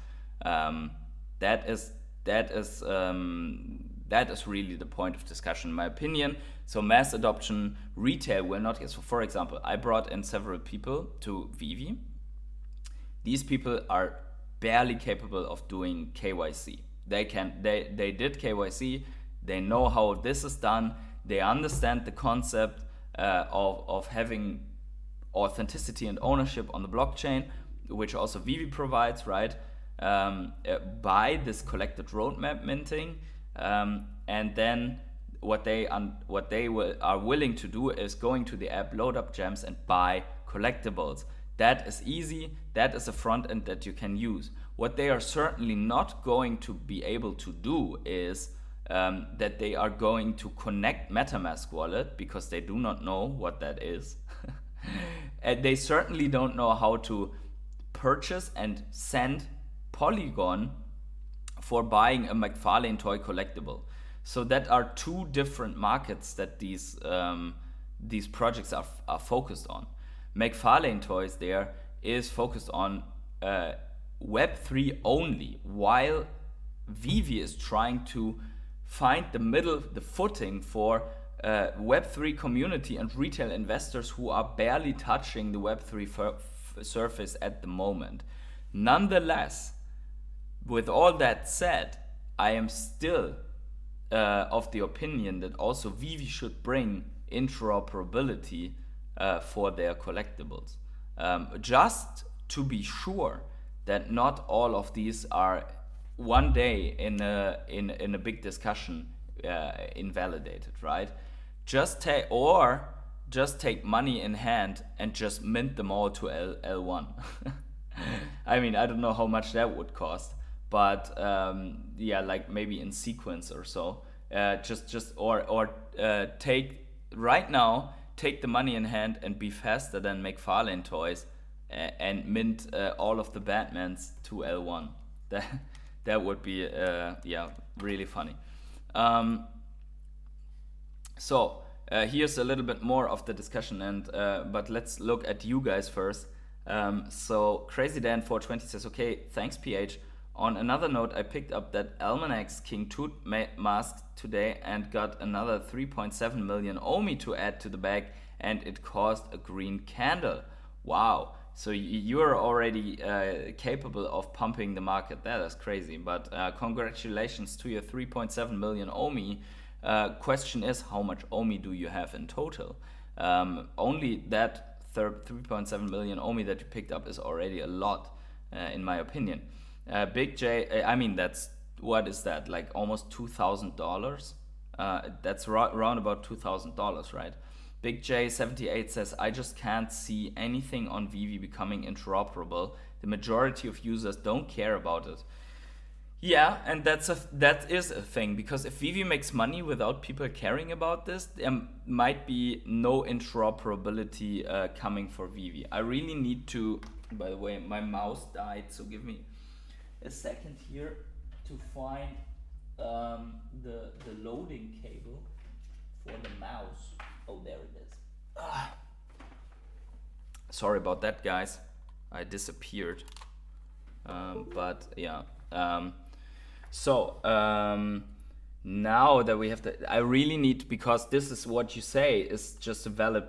that is really the point of discussion, in my opinion. So mass adoption, retail will not. So for example, I brought in several people to Veve. These people are barely capable of doing KYC. They did KYC. They know how this is done. They understand the concept of having authenticity and ownership on the blockchain, which also Veve provides, right? By this collected roadmap minting, and then what they are willing to do is going to the app, load up gems, and buy collectibles. That is easy. That is a front end that you can use. What they are certainly not going to be able to do is that they are going to connect MetaMask wallet, because they do not know what that is. And they certainly don't know how to purchase and send Polygon for buying a McFarlane toy collectible. So that are two different markets that these projects are focused on. McFarlane Toys there is focused on Web3 only, while Veve is trying to find the footing for Web3 community and retail investors who are barely touching the Web3 surface at the moment. Nonetheless, with all that said, I am still of the opinion that also Veve should bring interoperability for their collectibles, just to be sure that not all of these are one day in a big discussion invalidated, right? Just take money in hand and just mint them all to L1. I mean, I don't know how much that would cost, but yeah, like maybe in sequence or so. Take the money in hand and be faster than McFarlane Toys and mint all of the Batmans to L1. That would be yeah, really funny. So here's a little bit more of the discussion, and but let's look at you guys first. So Crazy Dan 420 says, okay, thanks PH. On another note, I picked up that Almanac's King Tut mask today and got another 3.7 million Omi to add to the bag, and it caused a green candle. Wow. So you're already capable of pumping the market. That is crazy. But congratulations to your 3.7 million Omi. Question is, how much Omi do you have in total? Only that 3.7 million Omi that you picked up is already a lot, in my opinion. Big J, I mean, that's, what is that? Like almost $2,000? That's around about $2,000, right? Big J78 says, I just can't see anything on Veve becoming interoperable. The majority of users don't care about it. Yeah, and that is a thing, because if Veve makes money without people caring about this, there might be no interoperability coming for Veve. I really need to, by the way, my mouse died, so give me a second here to find the loading cable for the mouse. Oh, there it is. Sorry about that, guys. I disappeared. But yeah. Now that we have the, I really need, because this is what you say is just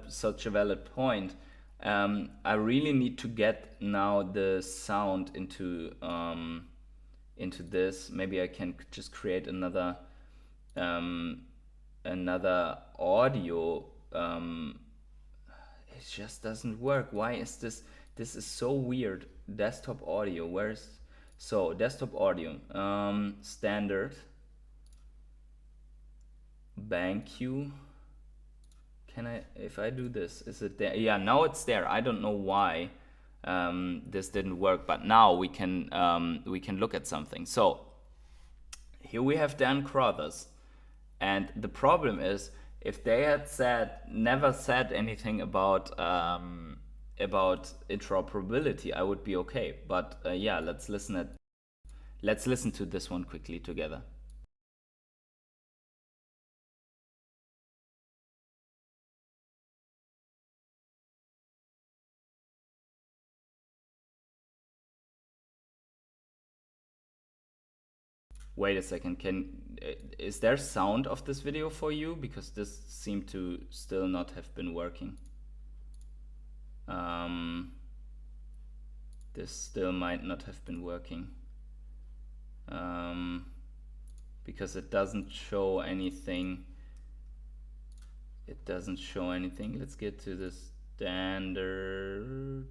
such a valid point. I really need to get now the sound into this. Maybe I can just create another audio. It just doesn't work. Why is this? This is so weird. Desktop audio. Where's, so desktop audio? Standard. Bank queue. Can I, if I do this, is it there? Yeah, now it's there. I don't know why this didn't work, but now we can look at something. So here we have Dan Crothers, and the problem is, if they had never said anything about interoperability, I would be okay. But yeah, let's listen to this one quickly together. Wait a second, is there sound of this video for you? Because this seemed to still not have been working. This still might not have been working. Because it doesn't show anything. It doesn't show anything. Let's get to the standard.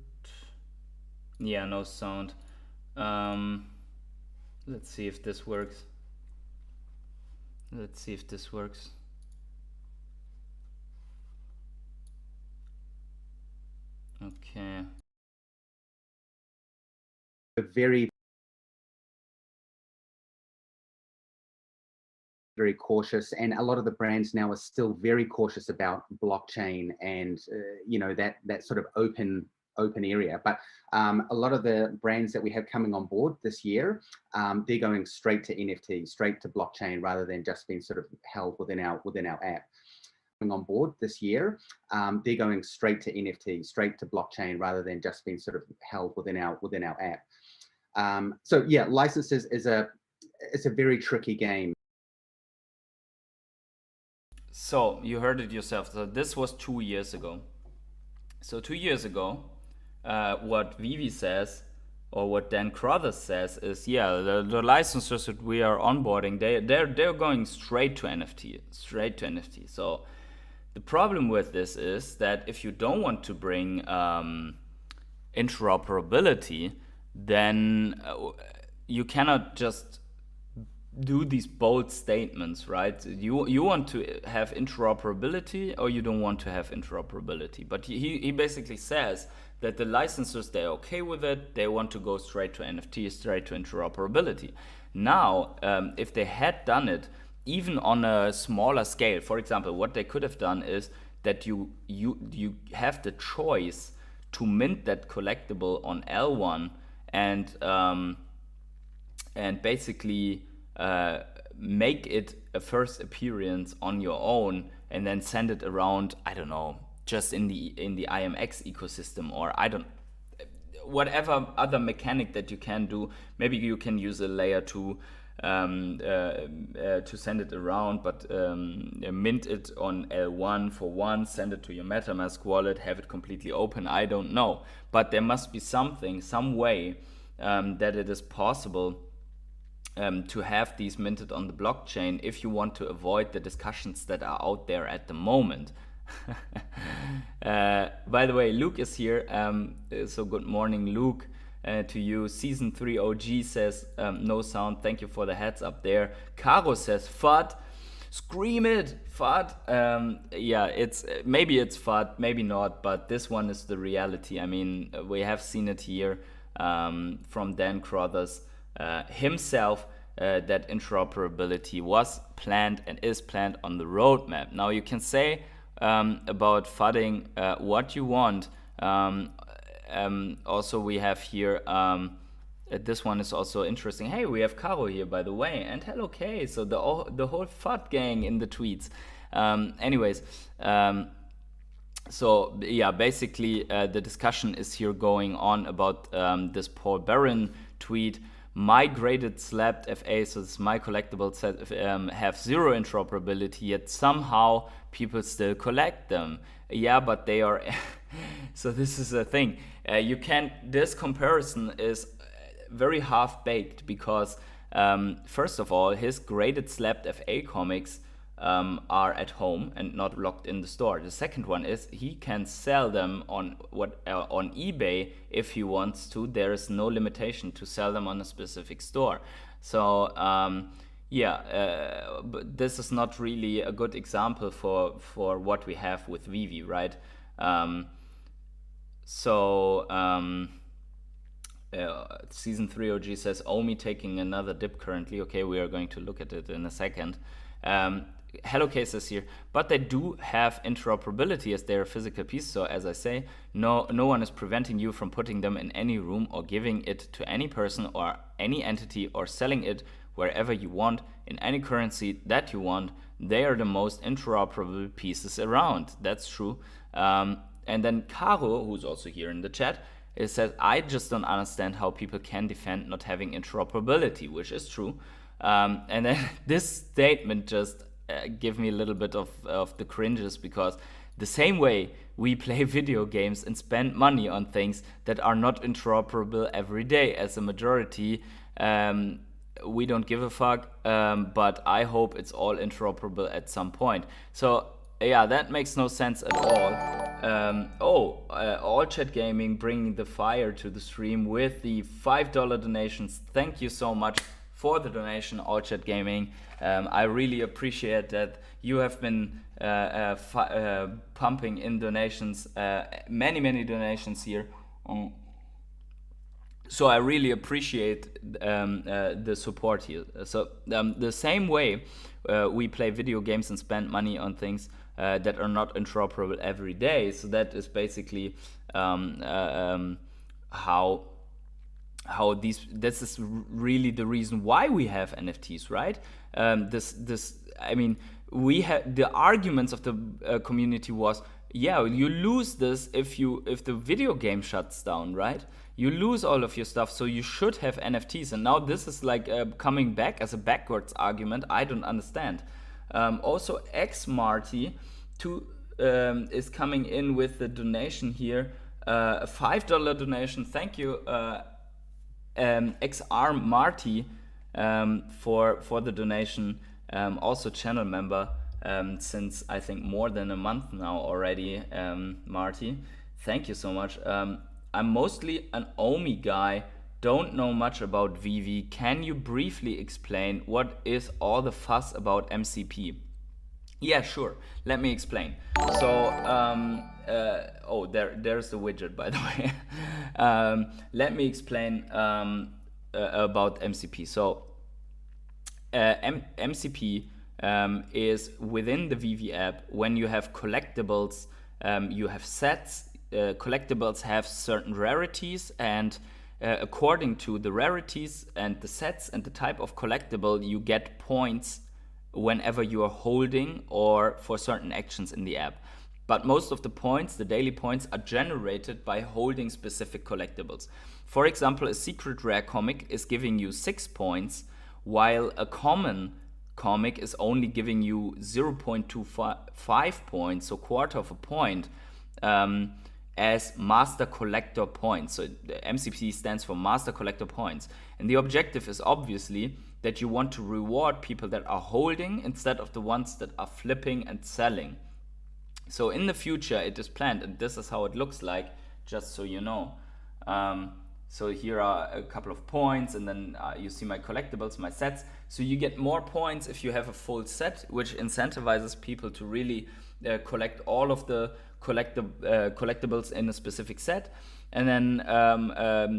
Yeah, no sound. Let's see if this works. Let's see if this works. Okay. Very cautious, and a lot of the brands now are still very cautious about blockchain and you know, that sort of open area. But a lot of the brands that we have coming on board this year, they're going straight to NFT, straight to blockchain, rather than just being sort of held within our app. On board this year, they're going straight to NFT, straight to blockchain, rather than just being sort of held within our app. So yeah, licenses is it's a very tricky game. So you heard it yourself. So this was 2 years ago. So 2 years ago, what Veve says, or what Dan Crothers says, is, yeah, the licensors that we are onboarding, they're going straight to NFT, So the problem with this is that if you don't want to bring interoperability, then you cannot just do these bold statements, right? You want to have interoperability, or you don't want to have interoperability. But he basically says that the licensors, they're okay with it. They want to go straight to NFT, straight to interoperability. Now, if they had done it, even on a smaller scale, for example, what they could have done is that you have the choice to mint that collectible on L1 and basically make it a first appearance on your own and then send it around, I don't know, just in the IMX ecosystem, or I don't, whatever other mechanic that you can do. Maybe you can use a layer to send it around, but mint it on L1 for one, send it to your MetaMask wallet, have it completely open. I don't know, but there must be something, some way that it is possible to have these minted on the blockchain if you want to avoid the discussions that are out there at the moment. By the way, Luke is here, so good morning, Luke, to you. Season 3 OG says no sound, thank you for the heads up there. Karo says FUD, scream it, FUD. Yeah, maybe it's FUD, maybe not, but this one is the reality. I mean, we have seen it here from Dan Crothers himself, that interoperability was planned and is planned on the roadmap. Now you can say about FUDding what you want. Also we have here, this one is also interesting. Hey, we have Karo here, by the way, and hello Kay, so the whole FUD gang in the tweets. Anyways, so yeah, basically the discussion is here going on about this Paul Barron tweet. My graded slabbed FA, so this is my collectibles, have zero interoperability, yet somehow people still collect them. Yeah, but they are so this is a thing. You can't, this comparison is very half-baked, because first of all, his graded slabbed FA comics are at home and not locked in the store. The second one is he can sell them on eBay if he wants to. There is no limitation to sell them on a specific store. So but this is not really a good example for what we have with Veve, right? Season 3 OG says Omi taking another dip currently. Okay, we are going to look at it in a second. Hello Cases here, but they do have interoperability as they're a physical piece. So as I say, no one is preventing you from putting them in any room or giving it to any person or any entity or selling it wherever you want in any currency that you want. They are the most interoperable pieces around. That's true. And then Karo, who's also here in the chat, it says, I just don't understand how people can defend not having interoperability, which is true. And then this statement just give me a little bit of the cringes, because the same way we play video games and spend money on things that are not interoperable every day as a majority, we don't give a fuck, but I hope it's all interoperable at some point. So yeah, that makes no sense at all. All Chat Gaming bringing the fire to the stream with the $5 donations. Thank you so much for the donation, All Chat Gaming. I really appreciate that you have been pumping in donations, many donations here. So I really appreciate the support here. So the same way we play video games and spend money on things that are not interoperable every day. So that is basically this is really the reason why we have NFTs, right? I mean, we had the arguments of the community was, yeah, you lose this if the video game shuts down, right? You lose all of your stuff, so you should have NFTs. And now this is like coming back as a backwards argument. I don't understand. Also, X Marty is coming in with the donation here, a $5 donation. Thank you, XR Marty, for the donation. Also channel member since I think more than a month now already. Marty, thank you so much. I'm mostly an Omi guy, don't know much about Veve. Can you briefly explain what is all the fuss about MCP? Yeah, sure. Let me explain. So, there's the widget, by the way. Let me explain about MCP. So, MCP is within the Veve app. When you have collectibles, you have sets. Collectibles have certain rarities, and according to the rarities and the sets and the type of collectible, you get points whenever you are holding or for certain actions in the app. But most of the points, the daily points, are generated by holding specific collectibles. For example, a secret rare comic is giving you 6 points, while a common comic is only giving you 0.25 points, so quarter of a point, as master collector points. So the MCP stands for master collector points. And the objective is obviously that you want to reward people that are holding instead of the ones that are flipping and selling. So in the future it is planned, and this is how it looks like, just so you know. So here are a couple of points, and then you see my collectibles, my sets. So you get more points if you have a full set, which incentivizes people to really collect all of the collectibles in a specific set. And then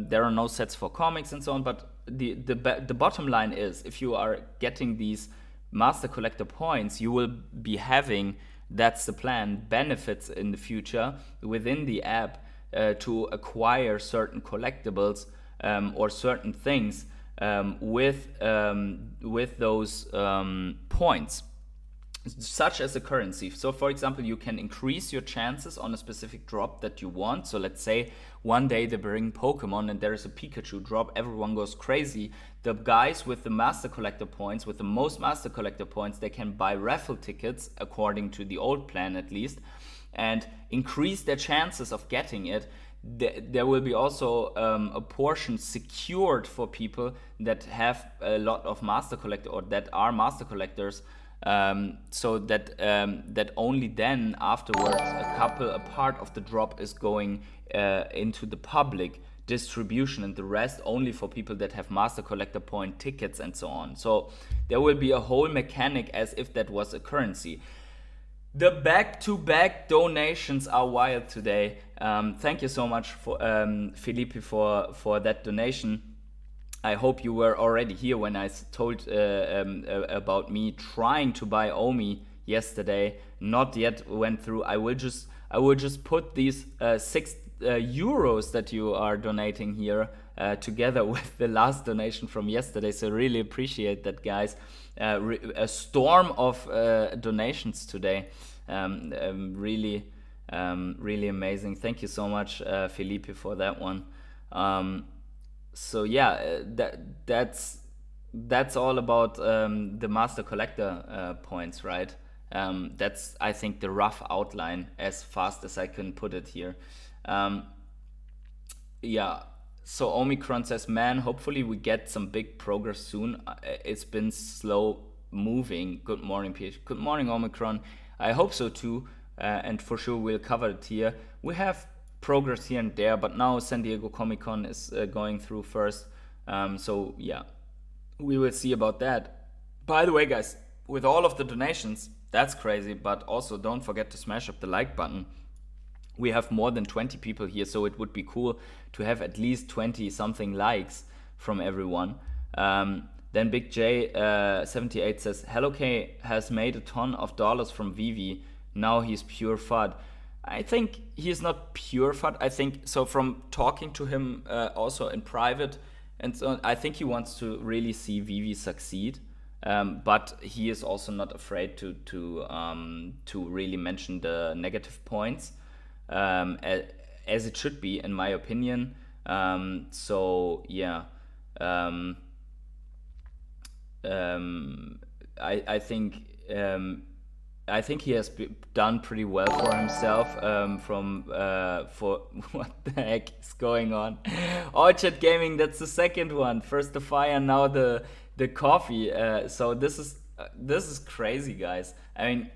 there are no sets for comics and so on. But the bottom line is, if you are getting these master collector points, you will be having, that's the plan, benefits in the future within the app to acquire certain collectibles or certain things with those points, such as a currency. So for example, you can increase your chances on a specific drop that you want. So let's say one day they bring Pokemon and there is a Pikachu drop, everyone goes crazy. The guys with the master collector points, with the most master collector points, they can buy raffle tickets, according to the old plan at least, and increase their chances of getting it. There will be also a portion secured for people that have a lot of master collector, or that are master collectors, so that that only then afterwards a part of the drop is going into the public distribution, and the rest only for people that have master collector point tickets and so on. So there will be a whole mechanic as if that was a currency. The back-to-back donations are wild today. Thank you so much for Felipe for that donation. I hope you were already here when I told about me trying to buy Omi yesterday. Not yet went through. I will just put these 6 euros that you are donating here together with the last donation from yesterday. So really appreciate that, guys. A storm of donations today. Really amazing. Thank you so much, Felipe, for that one. So yeah, that's all about the master collector points, right? That's, I think, the rough outline as fast as I can put it here. Yeah. So Omicron says, man, hopefully we get some big progress soon. It's been slow moving. Good morning, PH. Good morning, Omicron. I hope so too. And for sure we'll cover it here. We have progress here and there, but now San Diego Comicon is going through first. So yeah, we will see about that. By the way, guys, with all of the donations, that's crazy, but also don't forget to smash up the like button. We have more than 20 people here, so it would be cool to have at least 20 something likes from everyone. Then Big J 78 says, Hello K has made a ton of dollars from Veve. Now he's pure FUD. I think he's not pure FUD. I think so, from talking to him also in private and so on, I think he wants to really see Veve succeed. But he is also not afraid to really mention the negative points. As it should be, in my opinion. So yeah, I think he has done pretty well for himself. For what the heck is going on? Orchard Gaming, that's the second one. First the fire, now the coffee. So this is crazy, guys. I mean,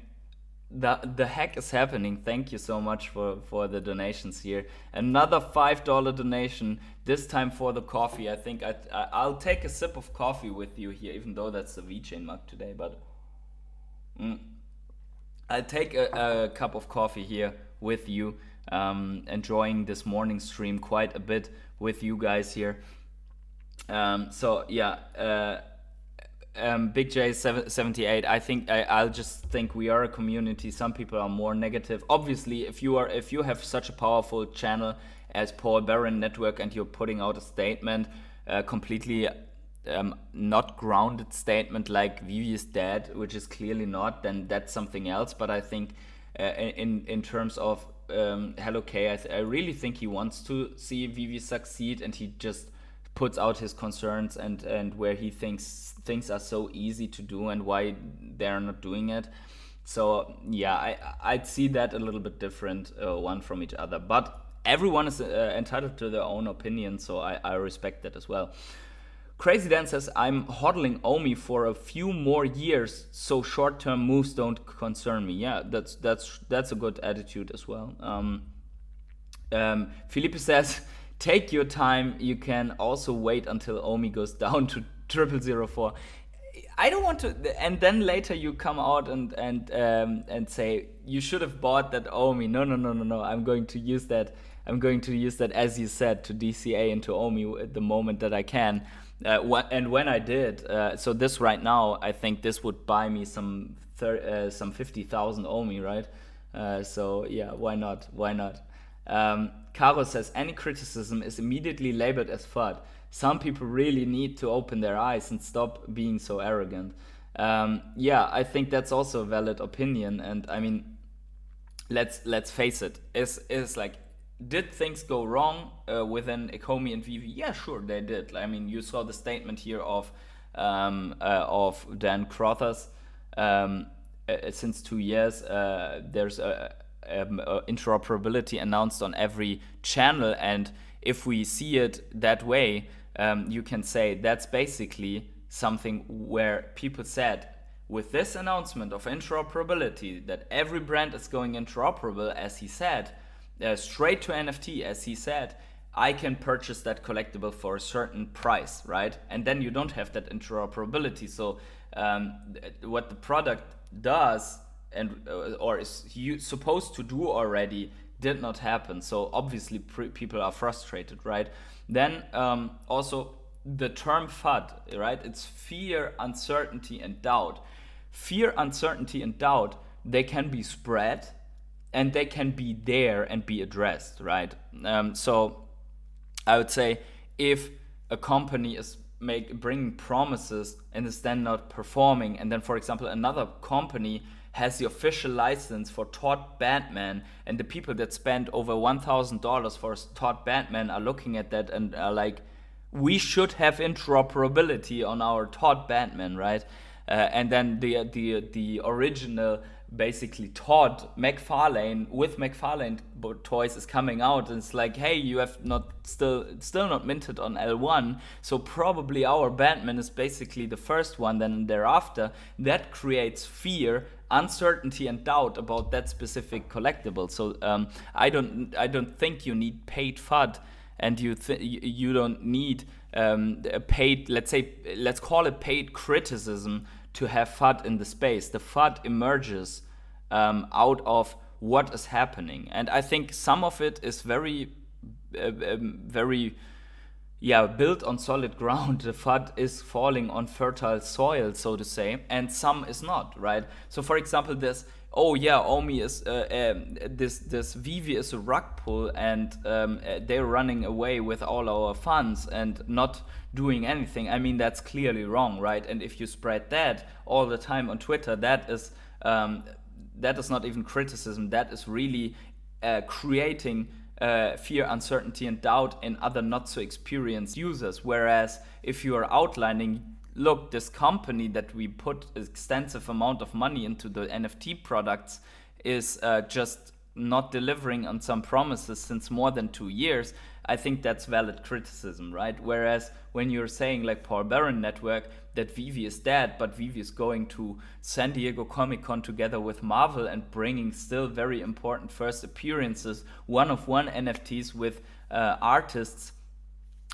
the heck is happening. Thank you so much for the donations here. Another $5 donation, this time for the coffee. I think I'll take a sip of coffee with you here, even though that's the Vechain mug today, but I'll take a cup of coffee here with you, enjoying this morning stream quite a bit with you guys here. So yeah, Big J 78. I think I'll just think we are a community. Some people are more negative. Obviously, if you have such a powerful channel as Paul Barron Network and you're putting out a statement, completely not grounded statement like Veve is dead, which is clearly not, then that's something else. But I think in terms of Hello K, I really think he wants to see Veve succeed, and he just puts out his concerns and where he thinks things are so easy to do and why they're not doing it. So yeah, I'd see that a little bit different, one from each other. But everyone is entitled to their own opinion, so I respect that as well. Crazy Dan says, I'm hodling Omi for a few more years, so short-term moves don't concern me. Yeah, that's a good attitude as well. Felipe says, take your time. You can also wait until Omi goes down to 0004. I don't want to, and then later you come out and say you should have bought that Omi. No. I'm going to use that. As you said, to DCA into Omi at the moment that I can. And when I did, so this right now, I think this would buy me some 50,000 Omi, right? So yeah, why not? Karo says, any criticism is immediately labeled as FUD. Some people really need to open their eyes and stop being so arrogant. Yeah, I think that's also a valid opinion. And I mean, let's face it. It's like, did things go wrong within Ecomi and Veve? Yeah, sure, they did. I mean, you saw the statement here of Dan Crothers. Since 2 years, there's interoperability announced on every channel, and if we see it that way, you can say that's basically something where people said, with this announcement of interoperability, that every brand is going interoperable, as he said, straight to NFT, as he said, I can purchase that collectible for a certain price, right? And then you don't have that interoperability. So what the product does or is supposed to do already did not happen. So obviously people are frustrated, right? Then also the term FUD, right? It's fear, uncertainty, and doubt. Fear, uncertainty, and doubt, they can be spread and they can be there and be addressed, right? So I would say if a company is bringing promises and is then not performing, and then, for example, another company has the official license for Todd Batman, and the people that spend over $1,000 for Todd Batman are looking at that and are like, we should have interoperability on our Todd Batman, right? And then the original, basically Todd McFarlane with McFarlane Toys is coming out, and it's like, hey, you have still not minted on L1, so probably our Batman is basically the first one. Then thereafter, that creates fear, uncertainty, and doubt about that specific collectible. So I don't think you need paid FUD, and you don't need a paid, let's call it paid criticism to have FUD in the space. The FUD emerges out of what is happening, and I think some of it is very built on solid ground. The FUD is falling on fertile soil, so to say, and some is not, right? So for example, this Omi is this Veve is a rug pull, and they're running away with all our funds and not doing anything. I mean, that's clearly wrong, right? And if you spread that all the time on Twitter, that is not even criticism. That is really creating fear, uncertainty, and doubt in other not so experienced users. Whereas if you are outlining, look, this company that we put extensive amount of money into the NFT products is just not delivering on some promises since more than 2 years, I think that's valid criticism, right? Whereas when you're saying, like Paul Barron Network, that Veve is dead, but Veve is going to San Diego Comicon together with Marvel and bringing still very important first appearances, one-of-one NFTs with artists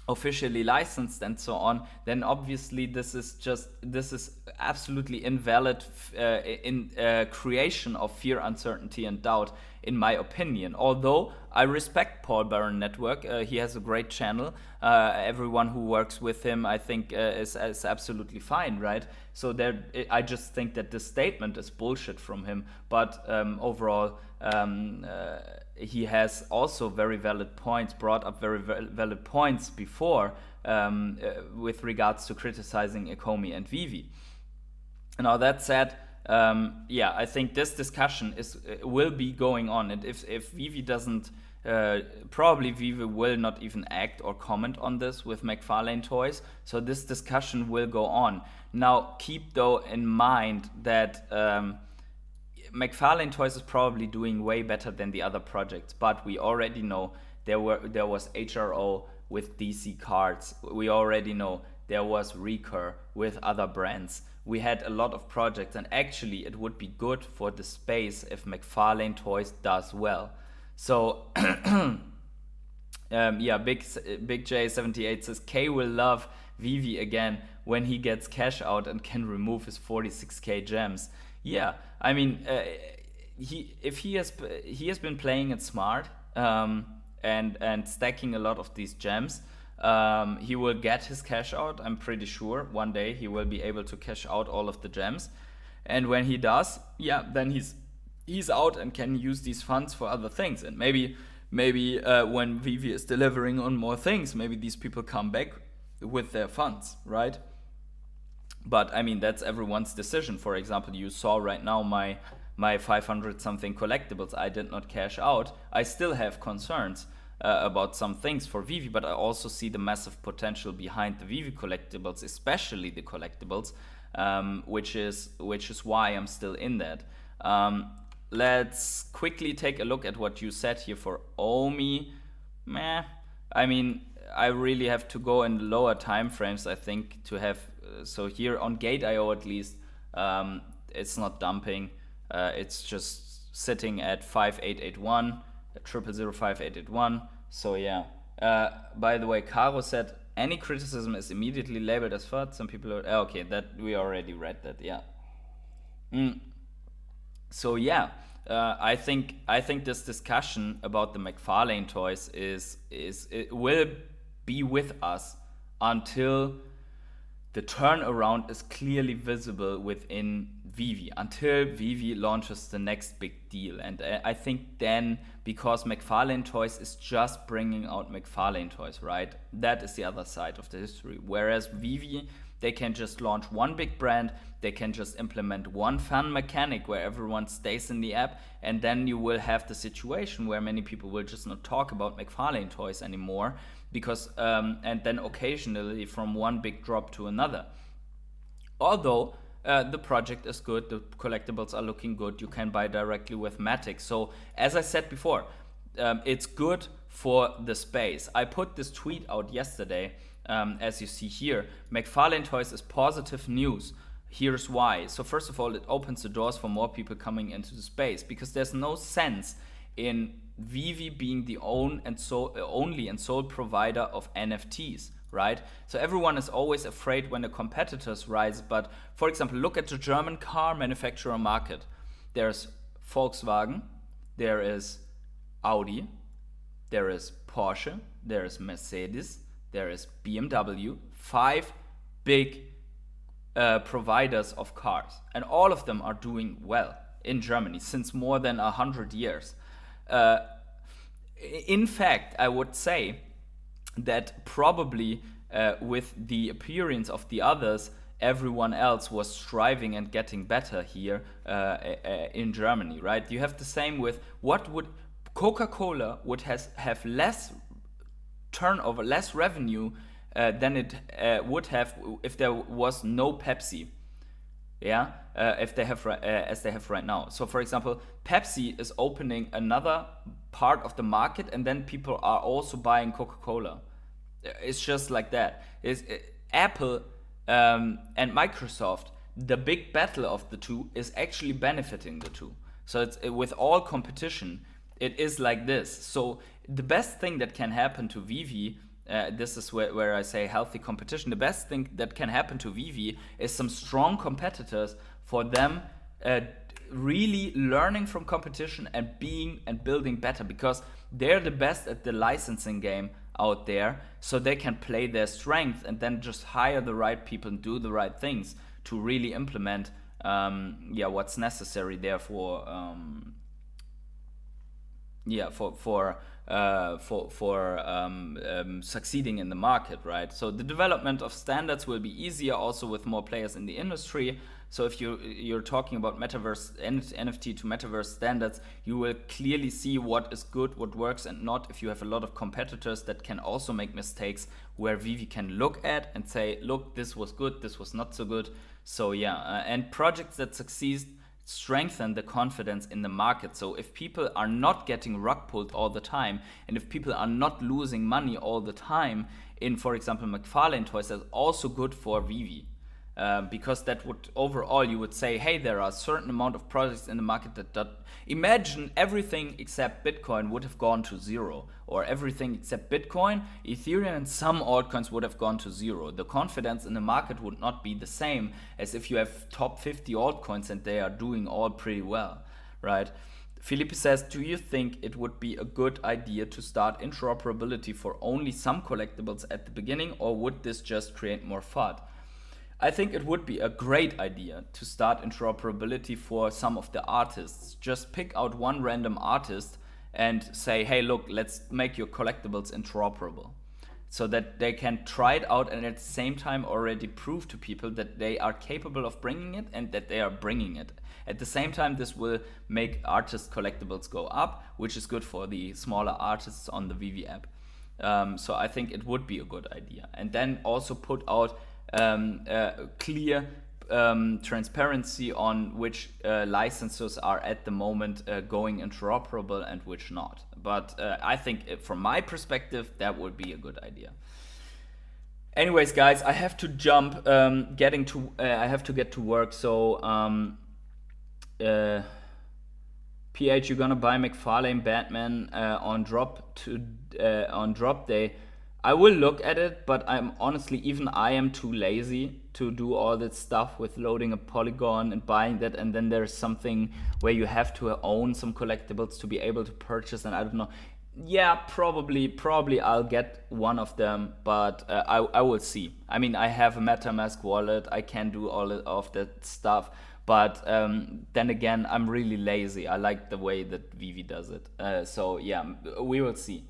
officially licensed and so on, then obviously this is absolutely invalid creation of fear, uncertainty, and doubt in my opinion. Although I respect Paul Baron Network, he has a great channel. Everyone who works with him, I think, is absolutely fine, right? So I just think that this statement is bullshit from him. But overall, he has also very valid points, brought up very valid points before with regards to criticizing Ecomi and Veve. Now that said, I think this discussion will be going on, and if Veve doesn't, probably Veve will not even act or comment on this with McFarlane Toys. So this discussion will go on. Now keep though in mind that McFarlane Toys is probably doing way better than the other projects, but we already know there was HRO with DC cards. We already know there was Recur with other brands. We had a lot of projects, and actually it would be good for the space if McFarlane Toys does well. So Big J78 says K will love Veve again when he gets cash out and can remove his 46k gems. Yeah, I mean, he has been playing it smart and stacking a lot of these gems. He will get his cash out. I'm pretty sure one day he will be able to cash out all of the gems, and when he does, then he's out and can use these funds for other things. And maybe when Veve is delivering on more things, maybe these people come back with their funds, right? But I mean, that's everyone's decision. For example, you saw right now my 500 something collectibles I did not cash out. I still have concerns about some things for Veve, but I also see the massive potential behind the Veve collectibles, especially the collectibles, which is why I'm still in that. Let's quickly take a look at what you said here for Omi. I mean, I really have to go in the lower time frames, I think, to have. So here on Gate.io at least, it's not dumping. It's just sitting at 5881, 005881. So yeah. By the way, Karo said any criticism is immediately labeled as FUD. Some people are okay. That we already read that. Yeah. So yeah, I think this discussion about the McFarlane Toys it will be with us until the turnaround is clearly visible within Veve, until Veve launches the next big deal. And I think then, because McFarlane Toys is just bringing out McFarlane Toys, right? That is the other side of the history. Whereas Veve, they can just launch one big brand, they can just implement one fun mechanic where everyone stays in the app, and then you will have the situation where many people will just not talk about McFarlane Toys anymore, because and then occasionally from one big drop to another. Although the project is good, the collectibles are looking good, you can buy directly with Matic. So as I said before, it's good for the space. I put this tweet out yesterday, as you see here. McFarlane Toys is positive news. Here's why. So first of all, it opens the doors for more people coming into the space, because there's no sense in Veve being the only and sole provider of NFTs, right? So everyone is always afraid when the competitors rise. But for example, look at the German car manufacturer market. There's Volkswagen, there is Audi, there is Porsche, there is Mercedes, there is BMW, 5 big providers of cars, and all of them are doing well in Germany since more than 100 years. In fact, I would say that probably with the appearance of the others, everyone else was striving and getting better here in Germany, right? You have the same with what would Coca-Cola would have less turnover, less revenue than it would have if there was no Pepsi. Yeah, if they have as they have right now. So for example, Pepsi is opening another part of the market, and then people are also buying Coca-Cola. It's just like that. Apple and Microsoft, the big battle of the two is actually benefiting the two. So it's with all competition, it is like this. So the best thing that can happen to Veve, this is where I say healthy competition. The best thing that can happen to Veve is some strong competitors for them really learning from competition and building better, because they're the best at the licensing game out there, so they can play their strength and then just hire the right people and do the right things to really implement what's necessary there for succeeding in the market, right? So the development of standards will be easier also with more players in the industry. So if you're talking about metaverse NFT to metaverse standards, you will clearly see what is good, what works and not. If you have a lot of competitors that can also make mistakes, where Veve can look at and say, look, this was good, this was not so good. So and projects that succeed strengthen the confidence in the market. So if people are not getting rug pulled all the time, and if people are not losing money all the time in, for example, McFarlane Toys, that's also good for Veve. Because that would overall, you would say, hey, there are a certain amount of projects in the market that imagine everything except Bitcoin would have gone to zero, or everything except Bitcoin, Ethereum and some altcoins would have gone to zero. The confidence in the market would not be the same as if you have top 50 altcoins and they are doing all pretty well, right? Felipe says, do you think it would be a good idea to start interoperability for only some collectibles at the beginning, or would this just create more FUD? I think it would be a great idea to start interoperability for some of the artists. Just pick out one random artist and say, hey, look, let's make your collectibles interoperable, so that they can try it out and at the same time already prove to people that they are capable of bringing it and that they are bringing it. At the same time, this will make artist collectibles go up, which is good for the smaller artists on the Veve app. So I think it would be a good idea. And then also put out clear transparency on which licenses are at the moment going interoperable and which not. But I think from my perspective, that would be a good idea. Anyways, guys, I have to jump. I have to get to work. So, PH, you're gonna buy McFarlane Batman on drop day. I will look at it, but I am too lazy to do all that stuff with loading a polygon and buying that, and then there's something where you have to own some collectibles to be able to purchase, and I don't know. Yeah, probably I'll get one of them, but I will see. I mean, I have a MetaMask wallet, I can do all of that stuff, but then again, I'm really lazy. I like the way that Veve does it. So yeah, we will see.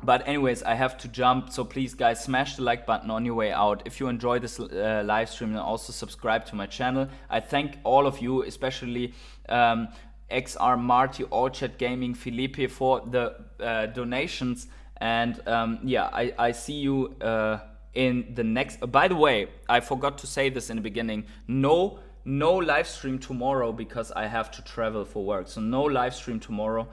But anyways, I have to jump, so please guys, smash the like button on your way out. If you enjoy this live stream, and also subscribe to my channel. I thank all of you, especially XR, Marty, Allchat Gaming, Felipe for the donations. And I see you in the next. By the way, I forgot to say this in the beginning. No live stream tomorrow because I have to travel for work. So no live stream tomorrow.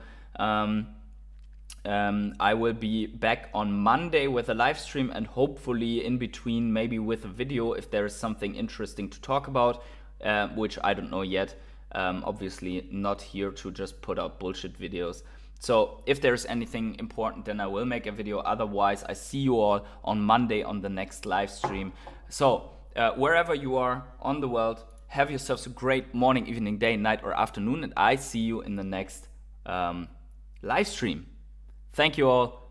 I will be back on Monday with a live stream, and hopefully in between maybe with a video if there is something interesting to talk about, which I don't know yet. Obviously not here to just put out bullshit videos. So if there's anything important, then I will make a video. Otherwise, I see you all on Monday on the next live stream. So wherever you are on the world, have yourselves a great morning, evening, day, night, or afternoon, and I see you in the next live stream. Thank you all.